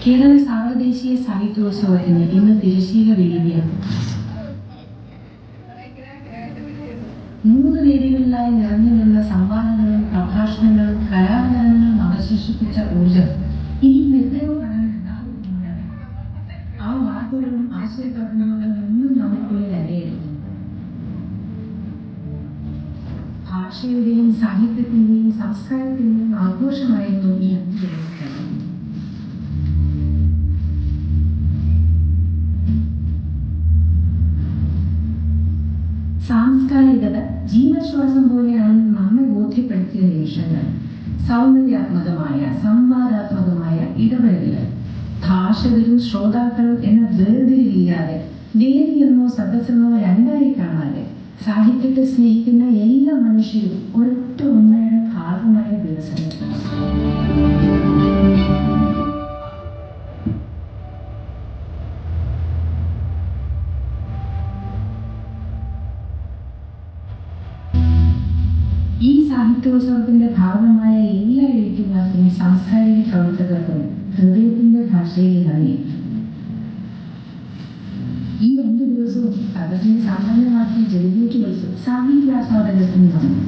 കേരള സാർവദേശീയ സാഹിത്യോത്സവത്തിന് ഇന്ന് തിരശ്ശീല വീഴുകയാണ്. 3 വേദികളിലായി നിറഞ്ഞു നിന്ന സംവാദങ്ങളും പ്രഭാഷണങ്ങളും കലാകാരങ്ങളും അവശേഷിപ്പിച്ച ഊർജം ഇനി എത്രയോ പറയാനുണ്ടാകുന്നതാണ്. ആ വാക്കുകളും ആശയപ്രകടനങ്ങളും ഒന്നും നമുക്കുള്ളിൽ അരയരുത്. ഭാഷയുടെയും സാഹിത്യത്തിന്റെയും സംസ്കാരത്തിന്റെയും ആഘോഷമായിരുന്നു ഈ 5 ദിവസങ്ങൾ. സാംസ്കാരികത ജീവശ്വാസം പോലെയാണെന്ന് നമ്മെ ബോധ്യപ്പെടുത്തിയ നിമിഷങ്ങൾ. സൗന്ദര്യാത്മകമായ സംവാദാത്മകമായ ഇടപെടലുകൾ. ഭാഷകരും ശ്രോതാക്കളും എന്ന വേർതിരിവില്ലാതെ, വേദിയെന്നോ സദസ്സെന്നോ രണ്ടായി കാണാതെ സാഹിത്യത്തെ സ്നേഹിക്കുന്ന എല്ലാ മനുഷ്യരും ഒരൊറ്റ ഒന്നയുടെ ഭാഗമായ ദിവസങ്ങൾ. ഈ സാഹിത്യോത്സവത്തിന്റെ ഭാഗമായ എല്ലാ എഴുത്തുകാർക്കും സാംസ്കാരിക പ്രവർത്തകർക്കും ഹൃദയത്തിന്റെ ഭാഷയിൽ നന്ദി. ഈ 2 ദിവസവും സദസ്സിനെ സമ്പന്നമാക്കി ജനറേറ്റുകൾക്കും സാഹിത്യാസ്വാദകർക്കും നന്ദി.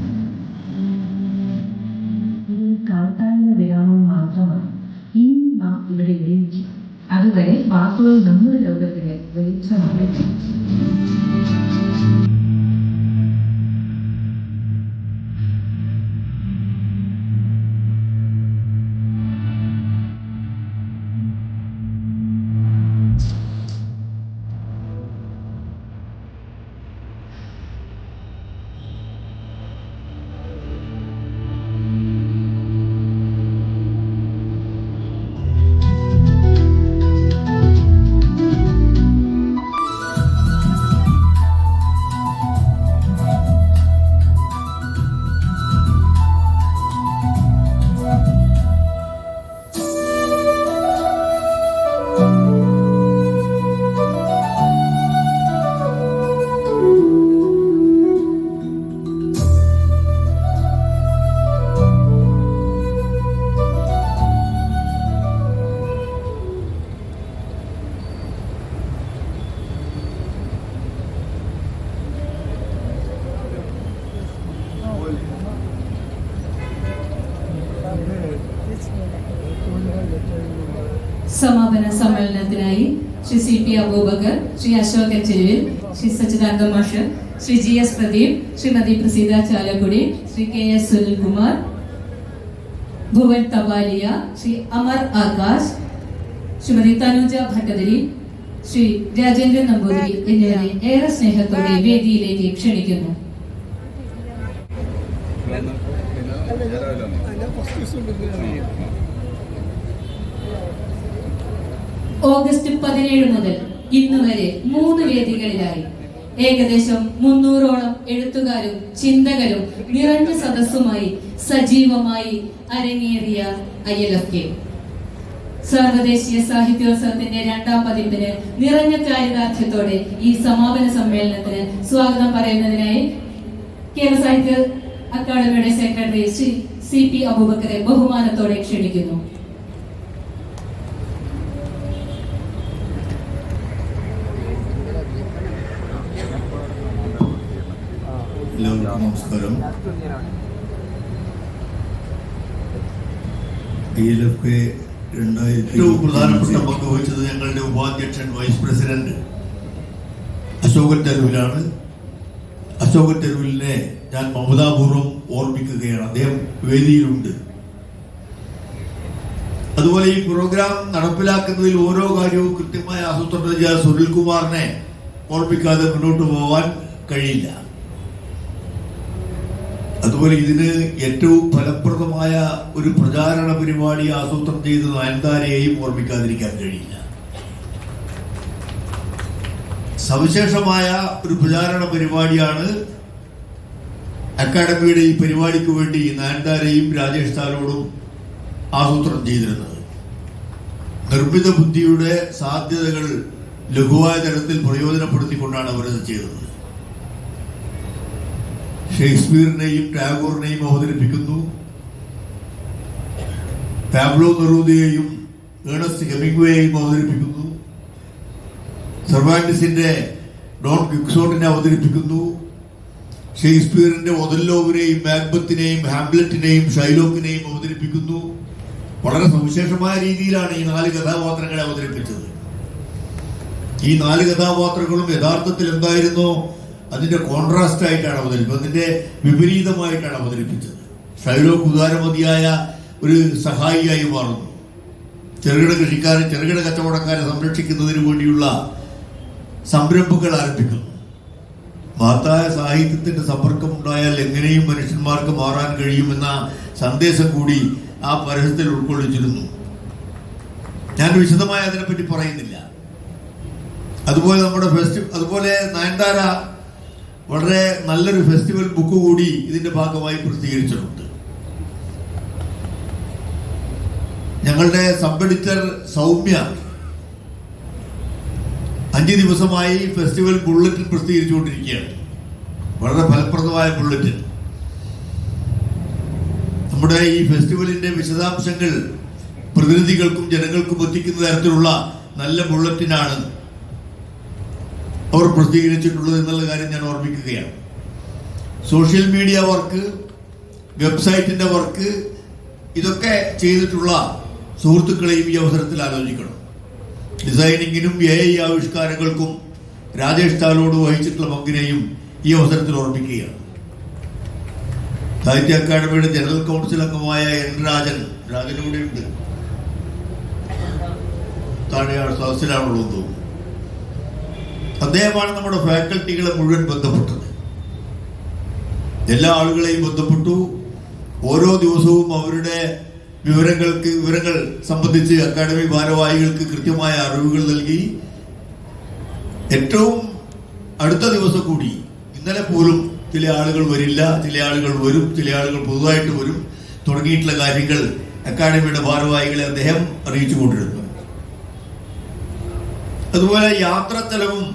ഇത് കാൽക്കാലിക വിരാമം മാത്രമാണ്. ഇനി നാം ഇവിടെ എഴുതിക്കും. അതുവരെ വാക്കുകൾ നമ്മുടെ ലോകത്തിലെ വെളിച്ചമാണ്. സമാപന സമ്മേളനത്തിനായി ശ്രീ CP അബൂബക്കർ, ശ്രീ അശോകൻ ചെരുവിൽ, ശ്രീ സച്ചിദാനന്ദ മാഷ്, ശ്രീ GS പ്രദീപ്, ശ്രീമതി പ്രസീത ചാലക്കുടി, ശ്രീ KS സുനിൽകുമാർ, ഭുവൻ തപാലിയ, ശ്രീ അമർ ആകാശ്, ശ്രീമതി തനുജ ഭട്ടതിരി, ശ്രീ രാജേന്ദ്രൻ നമ്പൂതിരി എന്നിവരെ ഏറെ സ്നേഹത്തോടെ വേദിയിലേക്ക് ക്ഷണിക്കുന്നു. ഓഗസ്റ്റ് 17 മുതൽ ഇന്ന് വരെ 3 വേദികളിലായി ഏകദേശം 300ഓളം എഴുത്തുകാരും ചിന്തകരും നിറഞ്ഞ സദസ്സുമായി സജീവമായി അരങ്ങേറിയ ILFK സർവദേശീയ സാഹിത്യോത്സവത്തിന്റെ 2ാം പതിപ്പിന് നിറഞ്ഞ ചാരിതാർത്ഥ്യത്തോടെ ഈ സമാപന സമ്മേളനത്തിന് സ്വാഗതം പറയുന്നതിനായി കേരള സാഹിത്യ അക്കാദമിയുടെ സെക്രട്ടറി ശ്രീ CP അബൂബക്കറെ ബഹുമാനത്തോടെ ക്ഷണിക്കുന്നു. എല്ലാവർക്കും നമസ്കാരം. ILFK ഏറ്റവും പ്രധാനപ്പെട്ട പങ്ക് വഹിച്ചത് ഞങ്ങളുടെ ഉപാധ്യക്ഷൻ വൈസ് പ്രസിഡന്റ് അശോകൻ തെരുവിലാണ്. അശോകൻ തെരുവിലിനെ ഞാൻ മമതാപൂർവ്വം ഓർമ്മിക്കുകയാണ്. അദ്ദേഹം വേദിയിലുണ്ട്. അതുപോലെ ഈ പ്രോഗ്രാം നടപ്പിലാക്കുന്നതിൽ ഓരോ കാര്യവും കൃത്യമായി ആസൂത്രണം ചെയ്ത സുനിൽകുമാറിനെ ഓർമ്മിക്കാതെ മുന്നോട്ട് പോകാൻ കഴിയില്ല. അതുപോലെ ഇതിന് ഏറ്റവും ഫലപ്രദമായ ഒരു പ്രചാരണ പരിപാടി ആസൂത്രണം ചെയ്ത നയൻതാരയെയും ഓർമ്മിക്കാതിരിക്കാൻ കഴിയില്ല. സവിശേഷമായ ഒരു പ്രചാരണ പരിപാടിയാണ് അക്കാദമിയുടെ ഈ പരിപാടിക്ക് വേണ്ടി നയൻതാരയും രാജേഷ് താലോടും ആസൂത്രണം ചെയ്തിരുന്നത്. നിർമ്മിത ബുദ്ധിയുടെ സാധ്യതകൾ ലഘുവായ തരത്തിൽ പ്രയോജനപ്പെടുത്തിക്കൊണ്ടാണ് അവരത് ചെയ്തത്. ഷേക്സ്പിയറിനെയും ടാഗോറിനെയും അവതരിപ്പിക്കുന്നു. പാബ്ലോ നെറൂദയെയും ഏണസ്റ്റ് ഹെമിംഗ്വേയും അവതരിപ്പിക്കുന്നു, സെർവാന്റിസിന്റെ ഡോൺ ക്വിക്സോട്ടിനെ അവതരിപ്പിക്കുന്നു, ഷേക്സ്പിയറിന്റെ ഒതല്ലോവിനെയും മാക്ബത്തിനെയും ഹാംലെറ്റിനെയും ഷൈലോക്കിനെയും അവതരിപ്പിക്കുന്നു. വളരെ സവിശേഷമായ രീതിയിലാണ് ഈ 4 കഥാപാത്രങ്ങളെ അവതരിപ്പിച്ചത്. ഈ 4 കഥാപാത്രങ്ങളും യഥാർത്ഥത്തിൽ എന്തായിരുന്നോ അതിന്റെ കോൺട്രാസ്റ്റ് ആയിട്ടാണ് അവതരിപ്പിച്ചത്, അതിന്റെ വിപരീതമായിട്ടാണ് അവതരിപ്പിച്ചത്. ഷൈലോക്ക് ഉദാരമതിയായ ഒരു സഹായിയായി മാറുന്നു. ചെറുകിട കൃഷിക്കാരെ, ചെറുകിട കച്ചവടക്കാരെ സംരക്ഷിക്കുന്നതിന് വേണ്ടിയുള്ള സംരംഭങ്ങൾ ആരംഭിക്കുന്നു. മഹത്തായ സാഹിത്യത്തിന്റെ സമ്പർക്കം ഉണ്ടായാൽ എങ്ങനെയും മനുഷ്യന്മാർക്ക് മാറാൻ കഴിയുമെന്ന സന്ദേശം കൂടി ആ പരസ്യത്തിൽ ഉൾക്കൊള്ളിച്ചിരുന്നു. ഞാൻ വിശദമായി അതിനെപ്പറ്റി പറയുന്നില്ല. അതുപോലെ അതുപോലെ നയൻതാര വളരെ നല്ലൊരു ഫെസ്റ്റിവൽ ബുക്ക് കൂടി ഇതിന്റെ ഭാഗമായി പ്രസിദ്ധീകരിച്ചിട്ടുണ്ട്. ഞങ്ങളുടെ സബ് എഡിറ്റർ സൗമ്യ 5 ദിവസമായി ഫെസ്റ്റിവൽ ബുള്ളറ്റിൻ പ്രസിദ്ധീകരിച്ചുകൊണ്ടിരിക്കുകയാണ്. വളരെ ഫലപ്രദമായ ബുള്ളറ്റിൻ. നമ്മുടെ ഈ ഫെസ്റ്റിവലിന്റെ വിശദാംശങ്ങൾ പ്രതിനിധികൾക്കും ജനങ്ങൾക്കും എത്തിക്കുന്ന തരത്തിലുള്ള നല്ല ബുള്ളറ്റിനാണ് അവർ പ്രസിദ്ധീകരിച്ചിട്ടുള്ളത് എന്നുള്ള കാര്യം ഞാൻ ഓർമ്മിക്കുകയാണ്. സോഷ്യൽ മീഡിയ വർക്ക്, വെബ്സൈറ്റിന്റെ വർക്ക്, ഇതൊക്കെ ചെയ്തിട്ടുള്ള സുഹൃത്തുക്കളെയും ഈ അവസരത്തിൽ ആലോചിക്കണം. ഡിസൈനിങ്ങിനും AI ആവിഷ്കാരങ്ങൾക്കും രാജേഷ് താലോട് വഹിച്ചിട്ടുള്ള പങ്കിനെയും ഈ അവസരത്തിൽ ഓർമ്മിക്കുകയാണ്. സാഹിത്യ അക്കാദമിയുടെ ജനറൽ കൗൺസിൽ അംഗമായ N. രാജനൂടെയുണ്ട്, താഴെയാണ് സദസ്സിലാണുള്ളത് തോന്നുന്നു. അദ്ദേഹമാണ് നമ്മുടെ ഫാക്കൽറ്റികളെ മുഴുവൻ ബന്ധപ്പെട്ടത്. എല്ലാ ആളുകളെയും ബന്ധപ്പെട്ടു. ഓരോ ദിവസവും അവരുടെ വിവരങ്ങൾ സംബന്ധിച്ച് അക്കാദമി ഭാരവാഹികൾക്ക് കൃത്യമായ അറിവുകൾ നൽകി. ഏറ്റവും അടുത്ത ദിവസം കൂടി, ഇന്നലെ പോലും ചില ആളുകൾ വരില്ല, ചില ആളുകൾ വരും, ചില ആളുകൾ പുതുതായിട്ട് വരും തുടങ്ങിയിട്ടുള്ള കാര്യങ്ങൾ അക്കാദമിയുടെ ഭാരവാഹികളെ അദ്ദേഹം അറിയിച്ചു കൊണ്ടിരുന്നു. അതുപോലെ യാത്രാ ചെലവും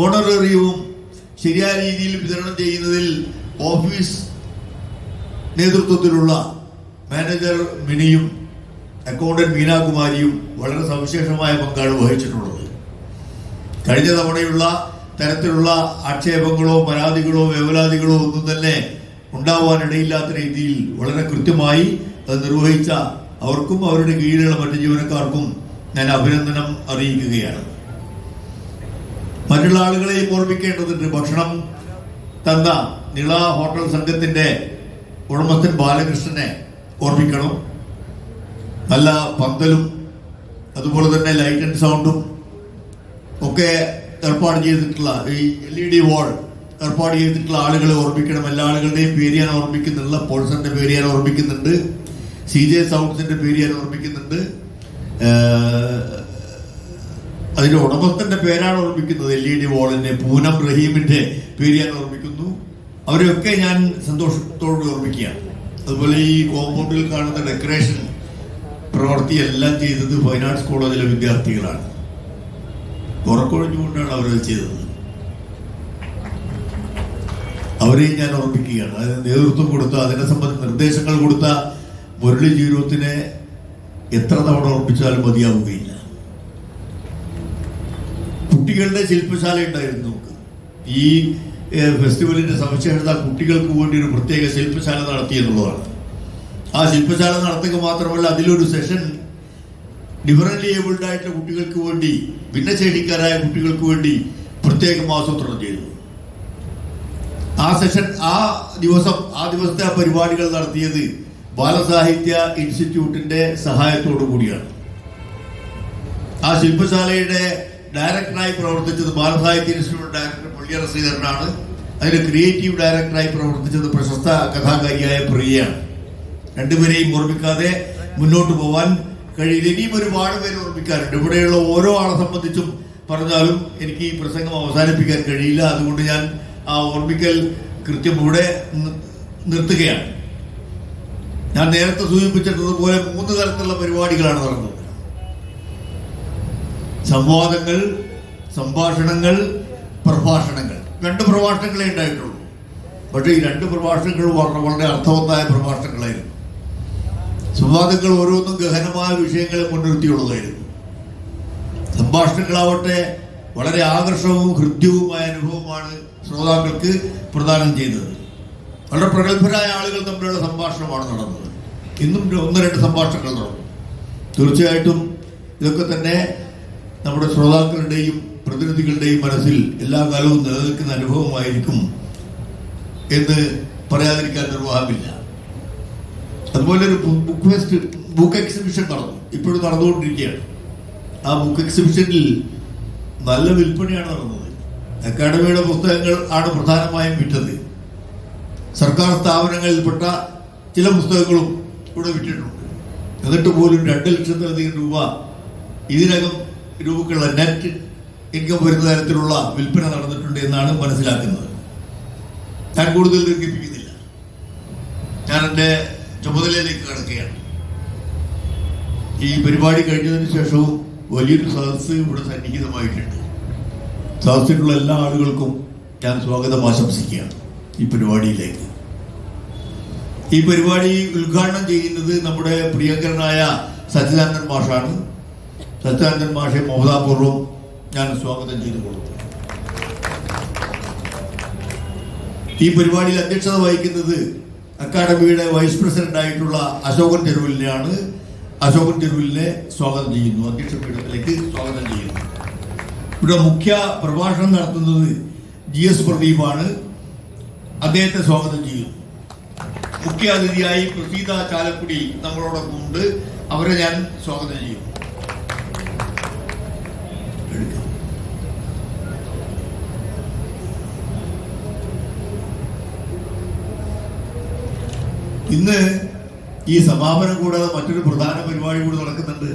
ഓണറേറിയവും ശരിയായ രീതിയിൽ വിതരണം ചെയ്യുന്നതിൽ ഓഫീസ് നേതൃത്വത്തിലുള്ള മാനേജർ മിനിയും അക്കൗണ്ടന്റ് മീനാകുമാരിയും വളരെ സവിശേഷമായ പങ്കാണ് വഹിച്ചിട്ടുള്ളത്. കഴിഞ്ഞ തവണയുള്ള തരത്തിലുള്ള ആക്ഷേപങ്ങളോ പരാതികളോ വേവലാതികളോ ഒന്നും തന്നെ ഉണ്ടാവാനിടയില്ലാത്ത രീതിയിൽ വളരെ കൃത്യമായി അത് നിർവഹിച്ച അവർക്കും അവരുടെ കീഴിലുള്ള മറ്റു ജീവനക്കാർക്കും ഞാൻ അഭിനന്ദനം അറിയിക്കുകയാണ്. മറ്റുള്ള ആളുകളെയും ഓർമ്മിക്കേണ്ടതുണ്ട്. ഭക്ഷണം തന്ന നിള ഹോട്ടൽ സംഘത്തിന്റെ ഉടമസ്ഥൻ ബാലകൃഷ്ണനെ ഓർമ്മിക്കണം. നല്ല പന്തലും അതുപോലെ തന്നെ ലൈറ്റ് ആൻഡ് സൗണ്ടും ഒക്കെ ഏർപ്പാട് ചെയ്തിട്ടുള്ള ഈ LED വാൾ ഏർപ്പാട് ചെയ്തിട്ടുള്ള ആളുകളെ ഓർമ്മിക്കണം. എല്ലാ ആളുകളുടെയും പേര് ഞാൻ ഓർമ്മിക്കുന്നില്ല. പോൾസന്റെ പേര് ഞാൻ ഓർമ്മിക്കുന്നുണ്ട്, CJ സൗണ്ട്സിന്റെ പേര് ഞാൻ ഓർമ്മിക്കുന്നുണ്ട്, അതിന്റെ ഉടമസ്ഥന്റെ പേരാണ് ഓർമ്മിക്കുന്നത്. LED വാളിന്റെ പൂനം റഹീമിന്റെ പേര് ഞാൻ ഓർമ്മിക്കുന്നു. അവരെയൊക്കെ ഞാൻ സന്തോഷത്തോട് ഓർമ്മിക്കുകയാണ്. അതുപോലെ ഈ കോമ്പൗണ്ടിൽ കാണുന്ന ഡെക്കറേഷൻ പ്രവൃത്തിയെല്ലാം ചെയ്തത് ഫൈൻ ആർട്സ് കോളേജിലെ വിദ്യാർത്ഥികളാണ്. ഉറക്കൊഴിഞ്ഞുകൊണ്ടാണ് അവരത് ചെയ്തത്. അവരെയും ഞാൻ ഓർമ്മിക്കുകയാണ്. അതിന് നേതൃത്വം കൊടുത്ത, അതിനെ സംബന്ധിച്ച് നിർദ്ദേശങ്ങൾ കൊടുത്ത മുരളി ജീവിതത്തിനെ എത്ര തവണ ഓർമ്മിച്ചാലും മതിയാവുകയില്ല. കുട്ടികളുടെ ശില്പശാല ഉണ്ടായിരുന്നു നമുക്ക്. ഈ ഫെസ്റ്റിവലിന്റെ സവിശേഷത കുട്ടികൾക്ക് വേണ്ടി ഒരു പ്രത്യേക ശില്പശാല നടത്തി എന്നുള്ളതാണ്. ആ ശില്പശാല നടത്തുക മാത്രമല്ല, അതിലൊരു സെഷൻ ഡിഫറൻ്റ്ലി ഏബിൾഡ് ആയിട്ടുള്ള കുട്ടികൾക്ക് വേണ്ടി, ഭിന്നശേഷിക്കാരായ കുട്ടികൾക്ക് വേണ്ടി പ്രത്യേകം ആസൂത്രണം ചെയ്തു. ആ സെഷൻ ആ ദിവസത്തെ ആ പരിപാടികൾ നടത്തിയത് ബാലസാഹിത്യ ഇൻസ്റ്റിറ്റ്യൂട്ടിന്റെ സഹായത്തോടു കൂടിയാണ്. ആ ശില്പശാലയുടെ ഡയറക്ടറായി പ്രവർത്തിച്ചത് ബാലസാഹിത്യ ഇൻസ്റ്റിറ്റ്യൂട്ട് ഡയറക്ടർ പൊള്ളിയറ ശ്രീധരനാണ്. അതിന് ക്രിയേറ്റീവ് ഡയറക്ടറായി പ്രവർത്തിച്ചത് പ്രശസ്ത കഥാകാരിയായ പ്രിയയാണ്. രണ്ടുപേരെയും ഓർമ്മിക്കാതെ മുന്നോട്ട് പോവാൻ കഴിയില്ല. ഇനിയും ഒരുപാട് പേര് ഓർമ്മിക്കാറുണ്ട്. ഇവിടെയുള്ള ഓരോ ആളെ സംബന്ധിച്ചും പറഞ്ഞാലും എനിക്ക് ഈ പ്രസംഗം അവസാനിപ്പിക്കാൻ കഴിയില്ല. അതുകൊണ്ട് ഞാൻ ആ ഓർമ്മിക്കൽ കൃത്യം ഇവിടെ നിർത്തുകയാണ്. ഞാൻ നേരത്തെ സൂചിപ്പിച്ചിട്ടതുപോലെ 3 തരത്തിലുള്ള പരിപാടികളാണ് നടന്നത്. സംവാദങ്ങൾ, സംഭാഷണങ്ങൾ, പ്രഭാഷണങ്ങൾ. 2 പ്രഭാഷണങ്ങളെ ഉണ്ടായിട്ടുള്ളൂ. പക്ഷേ ഈ 2 പ്രഭാഷണങ്ങൾ വളരെ അർത്ഥവത്തായ പ്രഭാഷണങ്ങളായിരുന്നു. സംവാദങ്ങൾ ഓരോന്നും ഗഹനമായ വിഷയങ്ങളെ മുൻനിർത്തിയുള്ളതായിരുന്നു. സംഭാഷണങ്ങളാവട്ടെ വളരെ ആകർഷകവും ഹൃദ്യവുമായ അനുഭവമാണ് ശ്രോതാക്കൾക്ക് പ്രദാനം ചെയ്തത്. വളരെ പ്രഗത്ഭരായ ആളുകൾ തമ്മിലുള്ള സംഭാഷണമാണ് നടന്നത്. ഇന്നും 1-2 സംഭാഷണങ്ങൾ നടന്നു. തീർച്ചയായിട്ടും ഇതൊക്കെ തന്നെ നമ്മുടെ ശ്രോതാക്കളുടെയും പ്രതിനിധികളുടെയും മനസ്സിൽ എല്ലാ കാലവും നിലനിൽക്കുന്ന അനുഭവമായിരിക്കും എന്ന് പറയാതിരിക്കാൻ നിർവാഹമില്ല. അതുപോലെ ഒരു ബുക്ക് എക്സിബിഷൻ നടന്നു, ഇപ്പോഴും നടന്നുകൊണ്ടിരിക്കുകയാണ്. ആ ബുക്ക് എക്സിബിഷനിൽ നല്ല വിൽപ്പനയാണ് നടന്നത്. അക്കാഡമിയുടെ പുസ്തകങ്ങൾ ആണ് പ്രധാനമായും വിറ്റത്. സർക്കാർ സ്ഥാപനങ്ങളിൽപ്പെട്ട ചില പുസ്തകങ്ങളും ഇവിടെ വിറ്റിട്ടുണ്ട്. എന്നിട്ട് പോലും 2 ലക്ഷത്തിലധികം രൂപ ഇതിനകം രൂപക്കുള്ള നെറ്റ് ഇൻകം വരുന്ന തരത്തിലുള്ള വിൽപ്പന നടന്നിട്ടുണ്ട് എന്നാണ് മനസ്സിലാക്കുന്നത്. ഞാൻ കൂടുതൽ ദീർഘിപ്പിക്കുന്നില്ല. ഞാൻ എൻ്റെ ചുമതലയിലേക്ക് കടക്കുകയാണ്. ഈ പരിപാടി കഴിഞ്ഞതിന് ശേഷവും വലിയൊരു സദസ്സ് ഇവിടെ സന്നിഹിതമായിട്ടുണ്ട്. സദസ്സിലുള്ള എല്ലാ ആളുകൾക്കും ഞാൻ സ്വാഗതം ആശംസിക്കുകയാണ് ഈ പരിപാടിയിലേക്ക്. ഈ പരിപാടി ഉദ്ഘാടനം ചെയ്യുന്നത് നമ്മുടെ പ്രിയങ്കരനായ സച്ചിദാനന്ദൻ മാഷാണ്. സച്ചിദാനന്ദൻ മാഷെ മമതാപൂർവ്വം ഞാൻ സ്വാഗതം ചെയ്തു കൊടുത്തു. ഈ പരിപാടിയിൽ അധ്യക്ഷത വഹിക്കുന്നത് അക്കാഡമിയുടെ വൈസ് പ്രസിഡന്റ് ആയിട്ടുള്ള അശോകൻ ചെരുവിലിനെയാണ്. അശോകൻ ചെരുവിലിനെ സ്വാഗതം ചെയ്യുന്നു, അധ്യക്ഷ പീഠത്തിലേക്ക് സ്വാഗതം ചെയ്യുന്നു. ഇവിടെ മുഖ്യ പ്രഭാഷണം നടത്തുന്നത് GS പ്രദീപാണ്. അദ്ദേഹത്തെ സ്വാഗതം ചെയ്യുന്നു. മുഖ്യ അതിഥിയായി പ്രസീത ചാലക്കുടി നമ്മളോടൊപ്പം ഉണ്ട്. അവരെ ഞാൻ സ്വാഗതം ചെയ്യുന്നു. ഇന്ന് ഈ സമാപനം കൂടാതെ മറ്റൊരു പ്രധാന പരിപാടി കൂടി നടക്കുന്നുണ്ട്.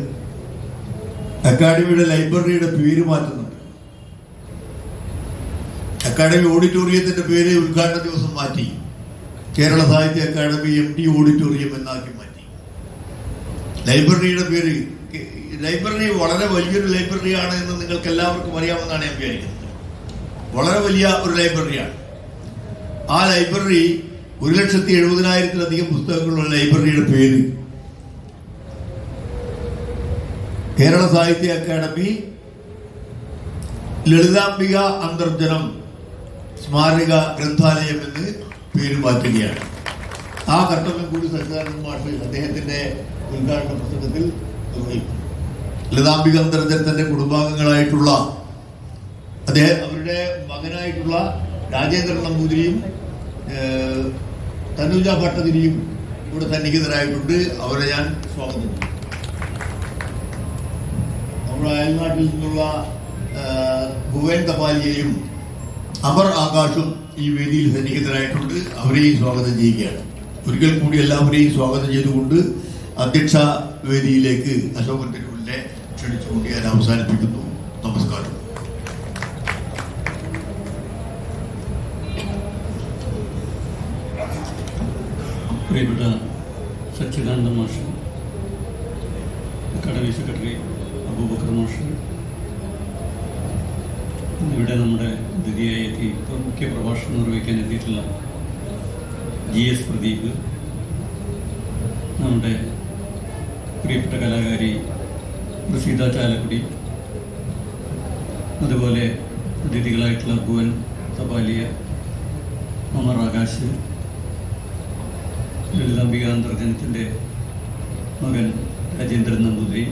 അക്കാഡമിയുടെ ലൈബ്രറിയുടെ പേര് മാറ്റുന്നുണ്ട്. അക്കാഡമി ഓഡിറ്റോറിയത്തിന്റെ പേര് ഉദ്ഘാടന ദിവസം മാറ്റി കേരള സാഹിത്യ അക്കാദമി MD ഓഡിറ്റോറിയം എന്നാക്കി മാറ്റി. ലൈബ്രറിയുടെ പേര്, ലൈബ്രറി വളരെ വലിയൊരു ലൈബ്രറിയാണ് എന്ന് നിങ്ങൾക്ക് എല്ലാവർക്കും അറിയാമെന്നാണ് ഞാൻ വിചാരിക്കുന്നത്. വളരെ വലിയ ഒരു ലൈബ്രറിയാണ്. ആ ലൈബ്രറി 1,70,70,000-ലധികം പുസ്തകങ്ങളുള്ള ലൈബ്രറിയുടെ പേര് കേരള സാഹിത്യ അക്കാദമി ലളിതാംബിക അന്തർജനം സ്മാരക ഗ്രന്ഥാലയം എന്ന് പേര് മാറ്റുകയാണ്. ആ കർത്തവ്യം കൂടി സച്ചിദാനന്ദൻ മാഷ് അദ്ദേഹത്തിന്റെ ഉദ്ഘാടന പുസ്തകത്തിൽ നിർവഹിക്കും. ലളിതാംബിക അന്തർജനത്തിന്റെ കുടുംബാംഗങ്ങളായിട്ടുള്ള അവരുടെ മകനായിട്ടുള്ള രാജേന്ദ്രൻ നമ്പൂതിരിയും തനുജ ഭട്ടതിരിയും ഇവിടെ സന്നിഹിതരായിട്ടുണ്ട്. അവരെ ഞാൻ സ്വാഗതം ചെയ്തു. നമ്മുടെ അയൽനാട്ടിൽ നിന്നുള്ള ഭുവൻ കപാലിയെയും അമർ ആകാശും ഈ വേദിയിൽ സന്നിഹിതരായിട്ടുണ്ട്. അവരെയും സ്വാഗതം ചെയ്യുകയാണ്. ഒരിക്കൽ കൂടി എല്ലാവരെയും സ്വാഗതം ചെയ്തുകൊണ്ട് അധ്യക്ഷ വേദിയിലേക്ക് അശോകൻ തെരുവിലിനെ ക്ഷണിച്ചുകൊണ്ട് ഞാൻ അവസാനിപ്പിക്കുന്നു. നമസ്കാരം. പ്രിയപ്പെട്ട സച്ചിദാനന്ദ മാഷ്, അക്കാഡമി സെക്രട്ടറി അബൂബക്കർ മാഷ്, ഇവിടെ നമ്മുടെ അതിഥിയായി എത്തി മുഖ്യ പ്രഭാഷണം നിർവഹിക്കാൻ എത്തിയിട്ടുള്ള GS പ്രദീപ്, നമ്മുടെ പ്രിയപ്പെട്ട കലാകാരി പ്രസീത ചാലക്കുടി, അതുപോലെ അതിഥികളായിട്ടുള്ള ഭുവൻ തപാലിയ, അമർ ആകാശ്, ലളിതാംബിക അന്തർജനത്തിൻ്റെ മകൻ രാജേന്ദ്രൻ നമ്പൂതിരി,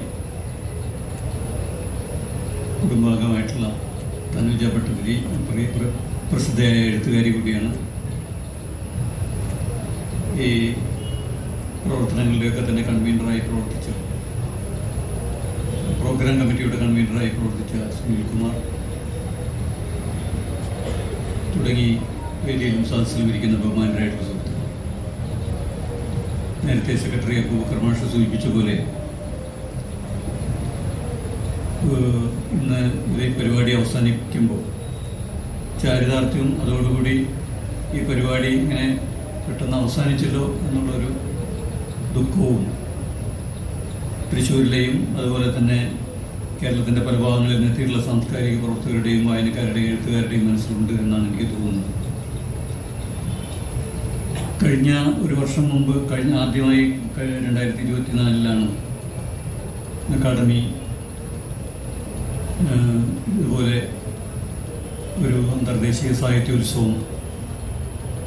കുടുംബാംഗമായിട്ടുള്ള തനുജ ഭട്ടതിരി, പ്രസിദ്ധയായ എഴുത്തുകാരി കൂടിയാണ്. ഈ പ്രവർത്തനങ്ങളുടെയൊക്കെ തന്നെ കൺവീനറായി പ്രവർത്തിച്ച, പ്രോഗ്രാം കമ്മിറ്റിയുടെ കൺവീനറായി പ്രവർത്തിച്ച സുനിൽകുമാർ തുടങ്ങി വേദിയിലും സദസ്സിലും ഇരിക്കുന്ന ബഹുമാനരായിട്ടുള്ള സുഹൃത്തുക്കൾ, നേരത്തെ സെക്രട്ടറി അബൂബക്കർ മാഷ് സൂചിപ്പിച്ച പോലെ ഇന്ന് ഈ പരിപാടി അവസാനിക്കുമ്പോൾ ചാരിതാർത്ഥ്യവും അതോടുകൂടി ഈ പരിപാടി ഇങ്ങനെ പെട്ടെന്ന് അവസാനിച്ചല്ലോ എന്നുള്ളൊരു ദുഃഖവും തൃശ്ശൂരിലെയും അതുപോലെ തന്നെ കേരളത്തിൻ്റെ പല ഭാഗങ്ങളിൽ നിന്നെത്തിയിട്ടുള്ള സാംസ്കാരിക പ്രവർത്തകരുടെയും വായനക്കാരുടെയും എഴുത്തുകാരുടെയും മനസ്സിലുണ്ട് എന്നാണ് എനിക്ക് തോന്നുന്നത്. കഴിഞ്ഞ ഒരു വർഷം മുമ്പ് ആദ്യമായി 2024 അക്കാദമി ഇതുപോലെ ഒരു അന്തർദേശീയ സാഹിത്യോത്സവം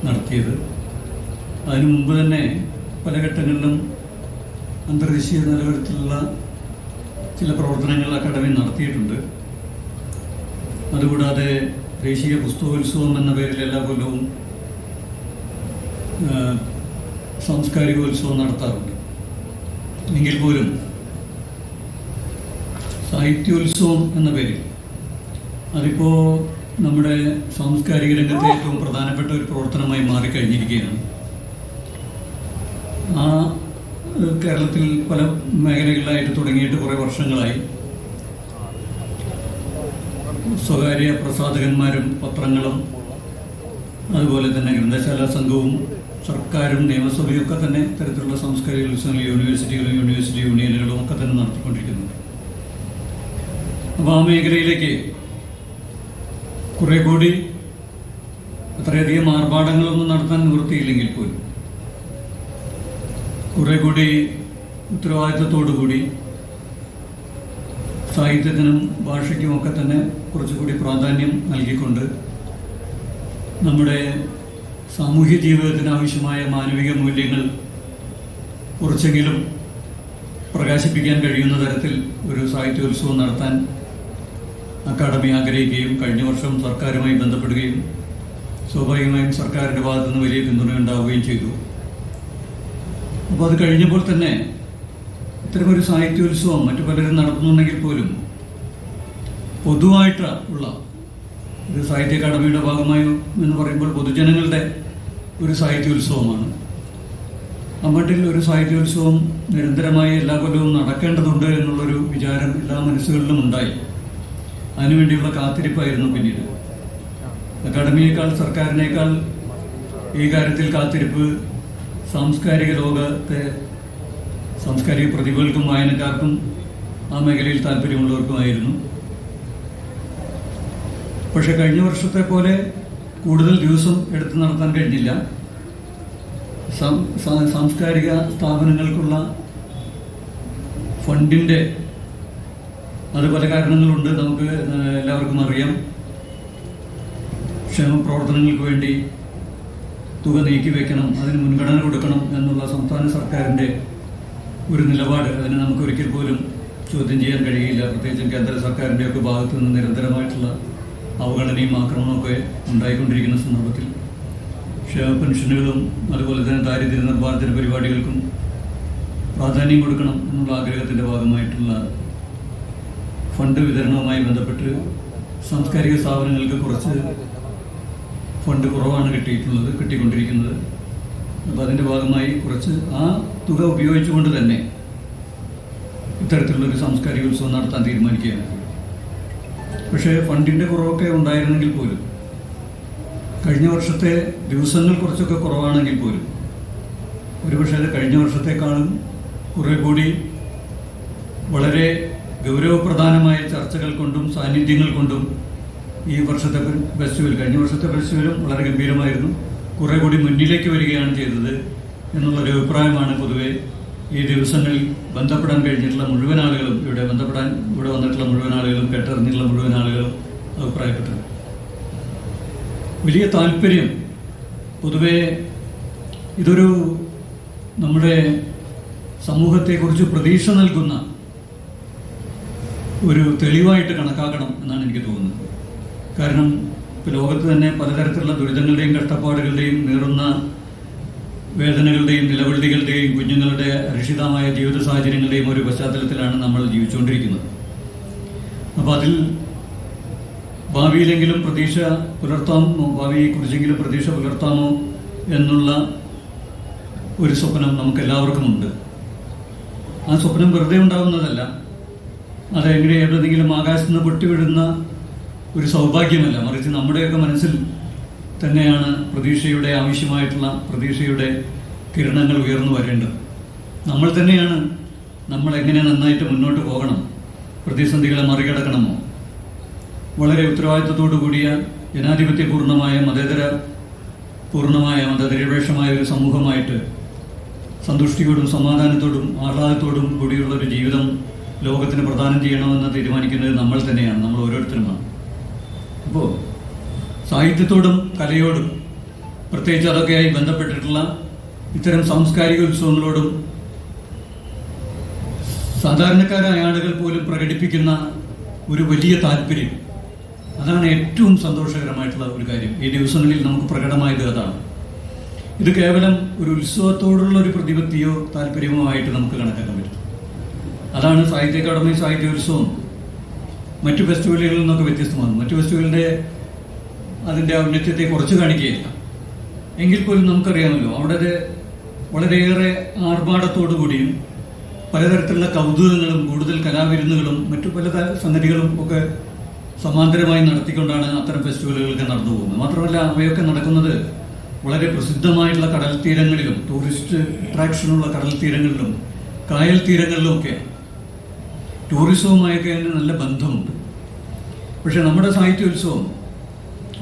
നടത്തിയത്. അതിനു മുമ്പ് തന്നെ പല ഘട്ടങ്ങളിലും അന്തർദേശീയ നിലവാരത്തിലുള്ള ചില പ്രവർത്തനങ്ങൾ അക്കാദമി നടത്തിയിട്ടുണ്ട്. അതുകൂടാതെ ദേശീയ പുസ്തകോത്സവം എന്ന പേരിൽ എല്ലാ കൊല്ലവും സാംസ്കാരികോത്സവം നടത്താറുണ്ട്. എങ്കിൽ പോലും സാഹിത്യോത്സവം എന്ന പേരിൽ അതിപ്പോൾ നമ്മുടെ സാംസ്കാരിക രംഗത്തെ ഏറ്റവും പ്രധാനപ്പെട്ട ഒരു പ്രവർത്തനമായി മാറിക്കഴിഞ്ഞിരിക്കുകയാണ്. ആ കേരളത്തിൽ പല മേഖലകളിലായിട്ട് തുടങ്ങിയിട്ട് കുറേ വർഷങ്ങളായി. സ്വകാര്യ പ്രസാധകന്മാരും പത്രങ്ങളും അതുപോലെ തന്നെ ഗ്രന്ഥശാല സംഘവും സർക്കാരും നിയമസഭയും ഒക്കെ തന്നെ ഇത്തരത്തിലുള്ള സാംസ്കാരിക ഉത്സവങ്ങൾ യൂണിവേഴ്സിറ്റികളും യൂണിവേഴ്സിറ്റി യൂണിയനുകളും ഒക്കെ തന്നെ നടത്തിക്കൊണ്ടിരിക്കുന്നുണ്ട്. അപ്പോൾ ആ മേഖലയിലേക്ക് കുറെ കൂടി അത്രയധികം ആർഭാടങ്ങളൊന്നും നടത്താൻ നിവൃത്തിയില്ലെങ്കിൽ പോലും കുറെ കൂടി ഉത്തരവാദിത്വത്തോടുകൂടി സാഹിത്യത്തിനും ഭാഷയ്ക്കുമൊക്കെ തന്നെ കുറച്ചുകൂടി പ്രാധാന്യം നൽകിക്കൊണ്ട് നമ്മുടെ സാമൂഹ്യ ജീവിതത്തിന് ആവശ്യമായ മാനവിക മൂല്യങ്ങൾ കുറച്ചെങ്കിലും പ്രകാശിപ്പിക്കാൻ കഴിയുന്ന തരത്തിൽ ഒരു സാഹിത്യോത്സവം നടത്താൻ അക്കാദമി ആഗ്രഹിക്കുകയും കഴിഞ്ഞ വർഷം സർക്കാരുമായി ബന്ധപ്പെടുകയും സ്വാഭാവികമായും സർക്കാരിൻ്റെ ഭാഗത്തു നിന്ന് വലിയ പിന്തുണ ഉണ്ടാവുകയും ചെയ്തു. അപ്പോൾ അത് കഴിഞ്ഞപ്പോൾ തന്നെ ഇത്തരമൊരു സാഹിത്യോത്സവം മറ്റു പലരും നടത്തുന്നുണ്ടെങ്കിൽ പോലും പൊതുവായിട്ട് ഉള്ള ഒരു സാഹിത്യ അക്കാദമിയുടെ ഭാഗമായി എന്ന് പറയുമ്പോൾ പൊതുജനങ്ങളുടെ ഒരു സാഹിത്യോത്സവമാണ്. മട്ടിൽ ഒരു സാഹിത്യോത്സവം നിരന്തരമായി എല്ലാ കൊല്ലവും നടക്കേണ്ടതുണ്ട് എന്നുള്ളൊരു വിചാരം എല്ലാ മനസ്സുകളിലും ഉണ്ടായി. അതിനുവേണ്ടിയുള്ള കാത്തിരിപ്പായിരുന്നു പിന്നീട്. അക്കാദമിയേക്കാൾ സർക്കാരിനേക്കാൾ ഈ കാര്യത്തിൽ കാത്തിരിപ്പ് സാംസ്കാരിക ലോകത്തെ സാംസ്കാരിക പ്രതിഭകൾക്കും വായനക്കാർക്കും ആ മേഖലയിൽ താല്പര്യമുള്ളവർക്കുമായിരുന്നു. പക്ഷെ കഴിഞ്ഞ വർഷത്തെ പോലെ കൂടുതൽ ദിവസം എടുത്തു നടത്താൻ കഴിഞ്ഞില്ല. സാംസ്കാരിക സ്ഥാപനങ്ങൾക്കുള്ള ഫണ്ടിൻ്റെ അത് പല കാരണങ്ങളുണ്ട്, നമുക്ക് എല്ലാവർക്കും അറിയാം. ക്ഷേമപ്രവർത്തനങ്ങൾക്ക് വേണ്ടി തുക നീക്കിവെക്കണം, അതിന് മുൻഗണന കൊടുക്കണം എന്നുള്ള സംസ്ഥാന സർക്കാരിൻ്റെ ഒരു നിലപാട് അതിന് നമുക്ക് ഒരിക്കൽ പോലും ചോദ്യം ചെയ്യാൻ കഴിയില്ല. പ്രത്യേകിച്ചും കേന്ദ്ര സർക്കാരിൻ്റെയൊക്കെ ഭാഗത്തു നിന്ന് നിരന്തരമായിട്ടുള്ള അവഗണനയും ആക്രമണമൊക്കെ ഉണ്ടായിക്കൊണ്ടിരിക്കുന്ന സന്ദർഭത്തിൽ ക്ഷേമ പെൻഷനുകളും അതുപോലെ തന്നെ ദാരിദ്ര്യ നിർമ്മാർജ്ജന പരിപാടികൾക്കും പ്രാധാന്യം കൊടുക്കണം എന്നുള്ള ആഗ്രഹത്തിൻ്റെ ഭാഗമായിട്ടുള്ള ഫണ്ട് വിതരണവുമായി ബന്ധപ്പെട്ട് സാംസ്കാരിക സ്ഥാപനങ്ങൾക്ക് കുറച്ച് ഫണ്ട് കുറവാണ് കിട്ടിക്കൊണ്ടിരിക്കുന്നത്. അപ്പോൾ അതിൻ്റെ ഭാഗമായി കുറച്ച് ആ തുക ഉപയോഗിച്ചുകൊണ്ട് തന്നെ ഇത്തരത്തിലുള്ളൊരു സാംസ്കാരിക ഉത്സവം നടത്താൻ തീരുമാനിക്കുകയാണ്. പക്ഷേ ഫണ്ടിൻ്റെ കുറവൊക്കെ ഉണ്ടായിരുന്നെങ്കിൽ പോലും കഴിഞ്ഞ വർഷത്തെ ദിവസങ്ങൾ കുറച്ചൊക്കെ കുറവാണെങ്കിൽ പോലും ഒരുപക്ഷെ അത് കഴിഞ്ഞ വർഷത്തെക്കാളും കുറേ കൂടി വളരെ ഗൗരവപ്രധാനമായ ചർച്ചകൾ കൊണ്ടും സാന്നിധ്യങ്ങൾ കൊണ്ടും ഈ വർഷത്തെ ഫെസ്റ്റിവൽ കഴിഞ്ഞ വർഷത്തെ ഫെസ്റ്റിവലും വളരെ ഗംഭീരമായിരുന്നു, കുറേ കൂടി മുന്നിലേക്ക് വരികയാണ് ചെയ്തത് എന്നുള്ളൊരു അഭിപ്രായമാണ് പൊതുവെ ഈ ദിവസങ്ങളിൽ ബന്ധപ്പെടാൻ കഴിഞ്ഞിട്ടുള്ള മുഴുവൻ ആളുകളും ഇവിടെ വന്നിട്ടുള്ള മുഴുവൻ ആളുകളും കേട്ടറിഞ്ഞിട്ടുള്ള മുഴുവൻ ആളുകളും അഭിപ്രായപ്പെട്ടത്. വലിയ താല്പര്യം പൊതുവെ ഇതൊരു നമ്മുടെ സമൂഹത്തെക്കുറിച്ച് പ്രതീക്ഷ നൽകുന്ന ഒരു തെളിവായിട്ട് കണക്കാക്കണം എന്നാണ് എനിക്ക് തോന്നുന്നത്. കാരണം ഇപ്പോൾ ലോകത്ത് തന്നെ പലതരത്തിലുള്ള ദുരിതങ്ങളുടെയും കഷ്ടപ്പാടുകളുടെയും നീറുന്ന വേദനകളുടെയും നിലവിളികളുടെയും കുഞ്ഞുങ്ങളുടെ അരക്ഷിതമായ ജീവിത സാഹചര്യങ്ങളുടെയും ഒരു പശ്ചാത്തലത്തിലാണ് നമ്മൾ ജീവിച്ചുകൊണ്ടിരിക്കുന്നത്. അപ്പോൾ അതിൽ ഭാവിയിലെങ്കിലും പ്രതീക്ഷ പുലർത്താമോ, ഭാവിയെക്കുറിച്ചെങ്കിലും പ്രതീക്ഷ പുലർത്താമോ എന്നുള്ള ഒരു സ്വപ്നം നമുക്കെല്ലാവർക്കുമുണ്ട്. ആ സ്വപ്നം വെറുതെ ഉണ്ടാകുന്നതല്ല, അതെങ്ങനെ എവിടെയെങ്കിലും ആകാശത്ത് നിന്ന് പൊട്ടിവിടുന്ന ഒരു സൗഭാഗ്യമല്ല, മറിച്ച് നമ്മുടെയൊക്കെ മനസ്സിൽ തന്നെയാണ് പ്രതീക്ഷയുടെ ആവശ്യമായിട്ടുള്ള പ്രതീക്ഷയുടെ കിരണങ്ങൾ ഉയർന്നു വരേണ്ടത്. നമ്മൾ തന്നെയാണ് നമ്മൾ എങ്ങനെ നന്നായിട്ട് മുന്നോട്ട് പോകണം, പ്രതിസന്ധികളെ പൂർണ്ണമായ മതനിരപേക്ഷമായ ഒരു സമൂഹമായിട്ട് സന്തുഷ്ടിയോടും സമാധാനത്തോടും ആഹ്ലാദത്തോടും കൂടിയുള്ള ഒരു ജീവിതം ലോകത്തിന് പ്രദാനം ചെയ്യണമെന്ന് തീരുമാനിക്കുന്നത് നമ്മൾ തന്നെയാണ്, നമ്മൾ ഓരോരുത്തരുമാണ്. അപ്പോൾ സാഹിത്യത്തോടും കലയോടും പ്രത്യേകിച്ച് അതൊക്കെയായി ബന്ധപ്പെട്ടിട്ടുള്ള ഇത്തരം സാംസ്കാരിക ഉത്സവങ്ങളോടും സാധാരണക്കാരായ ആളുകൾ പോലും പ്രകടിപ്പിക്കുന്ന ഒരു വലിയ താല്പര്യം, അതാണ് ഏറ്റവും സന്തോഷകരമായിട്ടുള്ള ഒരു കാര്യം. ഈ ദിവസങ്ങളിൽ നമുക്ക് പ്രകടമായത് അതാണ്. ഇത് കേവലം ഒരു ഉത്സവത്തോടുള്ള ഒരു പ്രതിപത്തിയോ താല്പര്യമോ ആയിട്ട് നമുക്ക് കണക്കാക്കാൻ പറ്റും. അതാണ് സാഹിത്യ അക്കാദമി സാഹിത്യോത്സവം മറ്റു ഫെസ്റ്റിവലുകളിൽ നിന്നൊക്കെ വ്യത്യസ്തമാണ്. മറ്റു ഫെസ്റ്റിവലിൻ്റെ അതിൻ്റെ ഔന്നത്യത്തെ കുറച്ച് കാണിക്കുകയില്ല. എങ്കിൽ പോലും നമുക്കറിയാമല്ലോ, അവിടെ വളരെയേറെ ആർഭാടത്തോടു കൂടിയും പലതരത്തിലുള്ള കൗതുകങ്ങളും കൂടുതൽ കലാവിരുന്നുകളും മറ്റു പല സംഗതികളും ഒക്കെ സമാന്തരമായി നടത്തിക്കൊണ്ടാണ് അത്തരം ഫെസ്റ്റിവലുകളൊക്കെ നടന്നു പോകുന്നത്. മാത്രമല്ല അവയൊക്കെ നടക്കുന്നത് വളരെ പ്രസിദ്ധമായിട്ടുള്ള കടൽ തീരങ്ങളിലും ടൂറിസ്റ്റ് അട്രാക്ഷനുള്ള കടൽ തീരങ്ങളിലും കായൽ തീരങ്ങളിലും ഒക്കെയാണ്. ടൂറിസവുമായൊക്കെ അതിന് നല്ല ബന്ധമുണ്ട്. പക്ഷെ നമ്മുടെ സാഹിത്യോത്സവം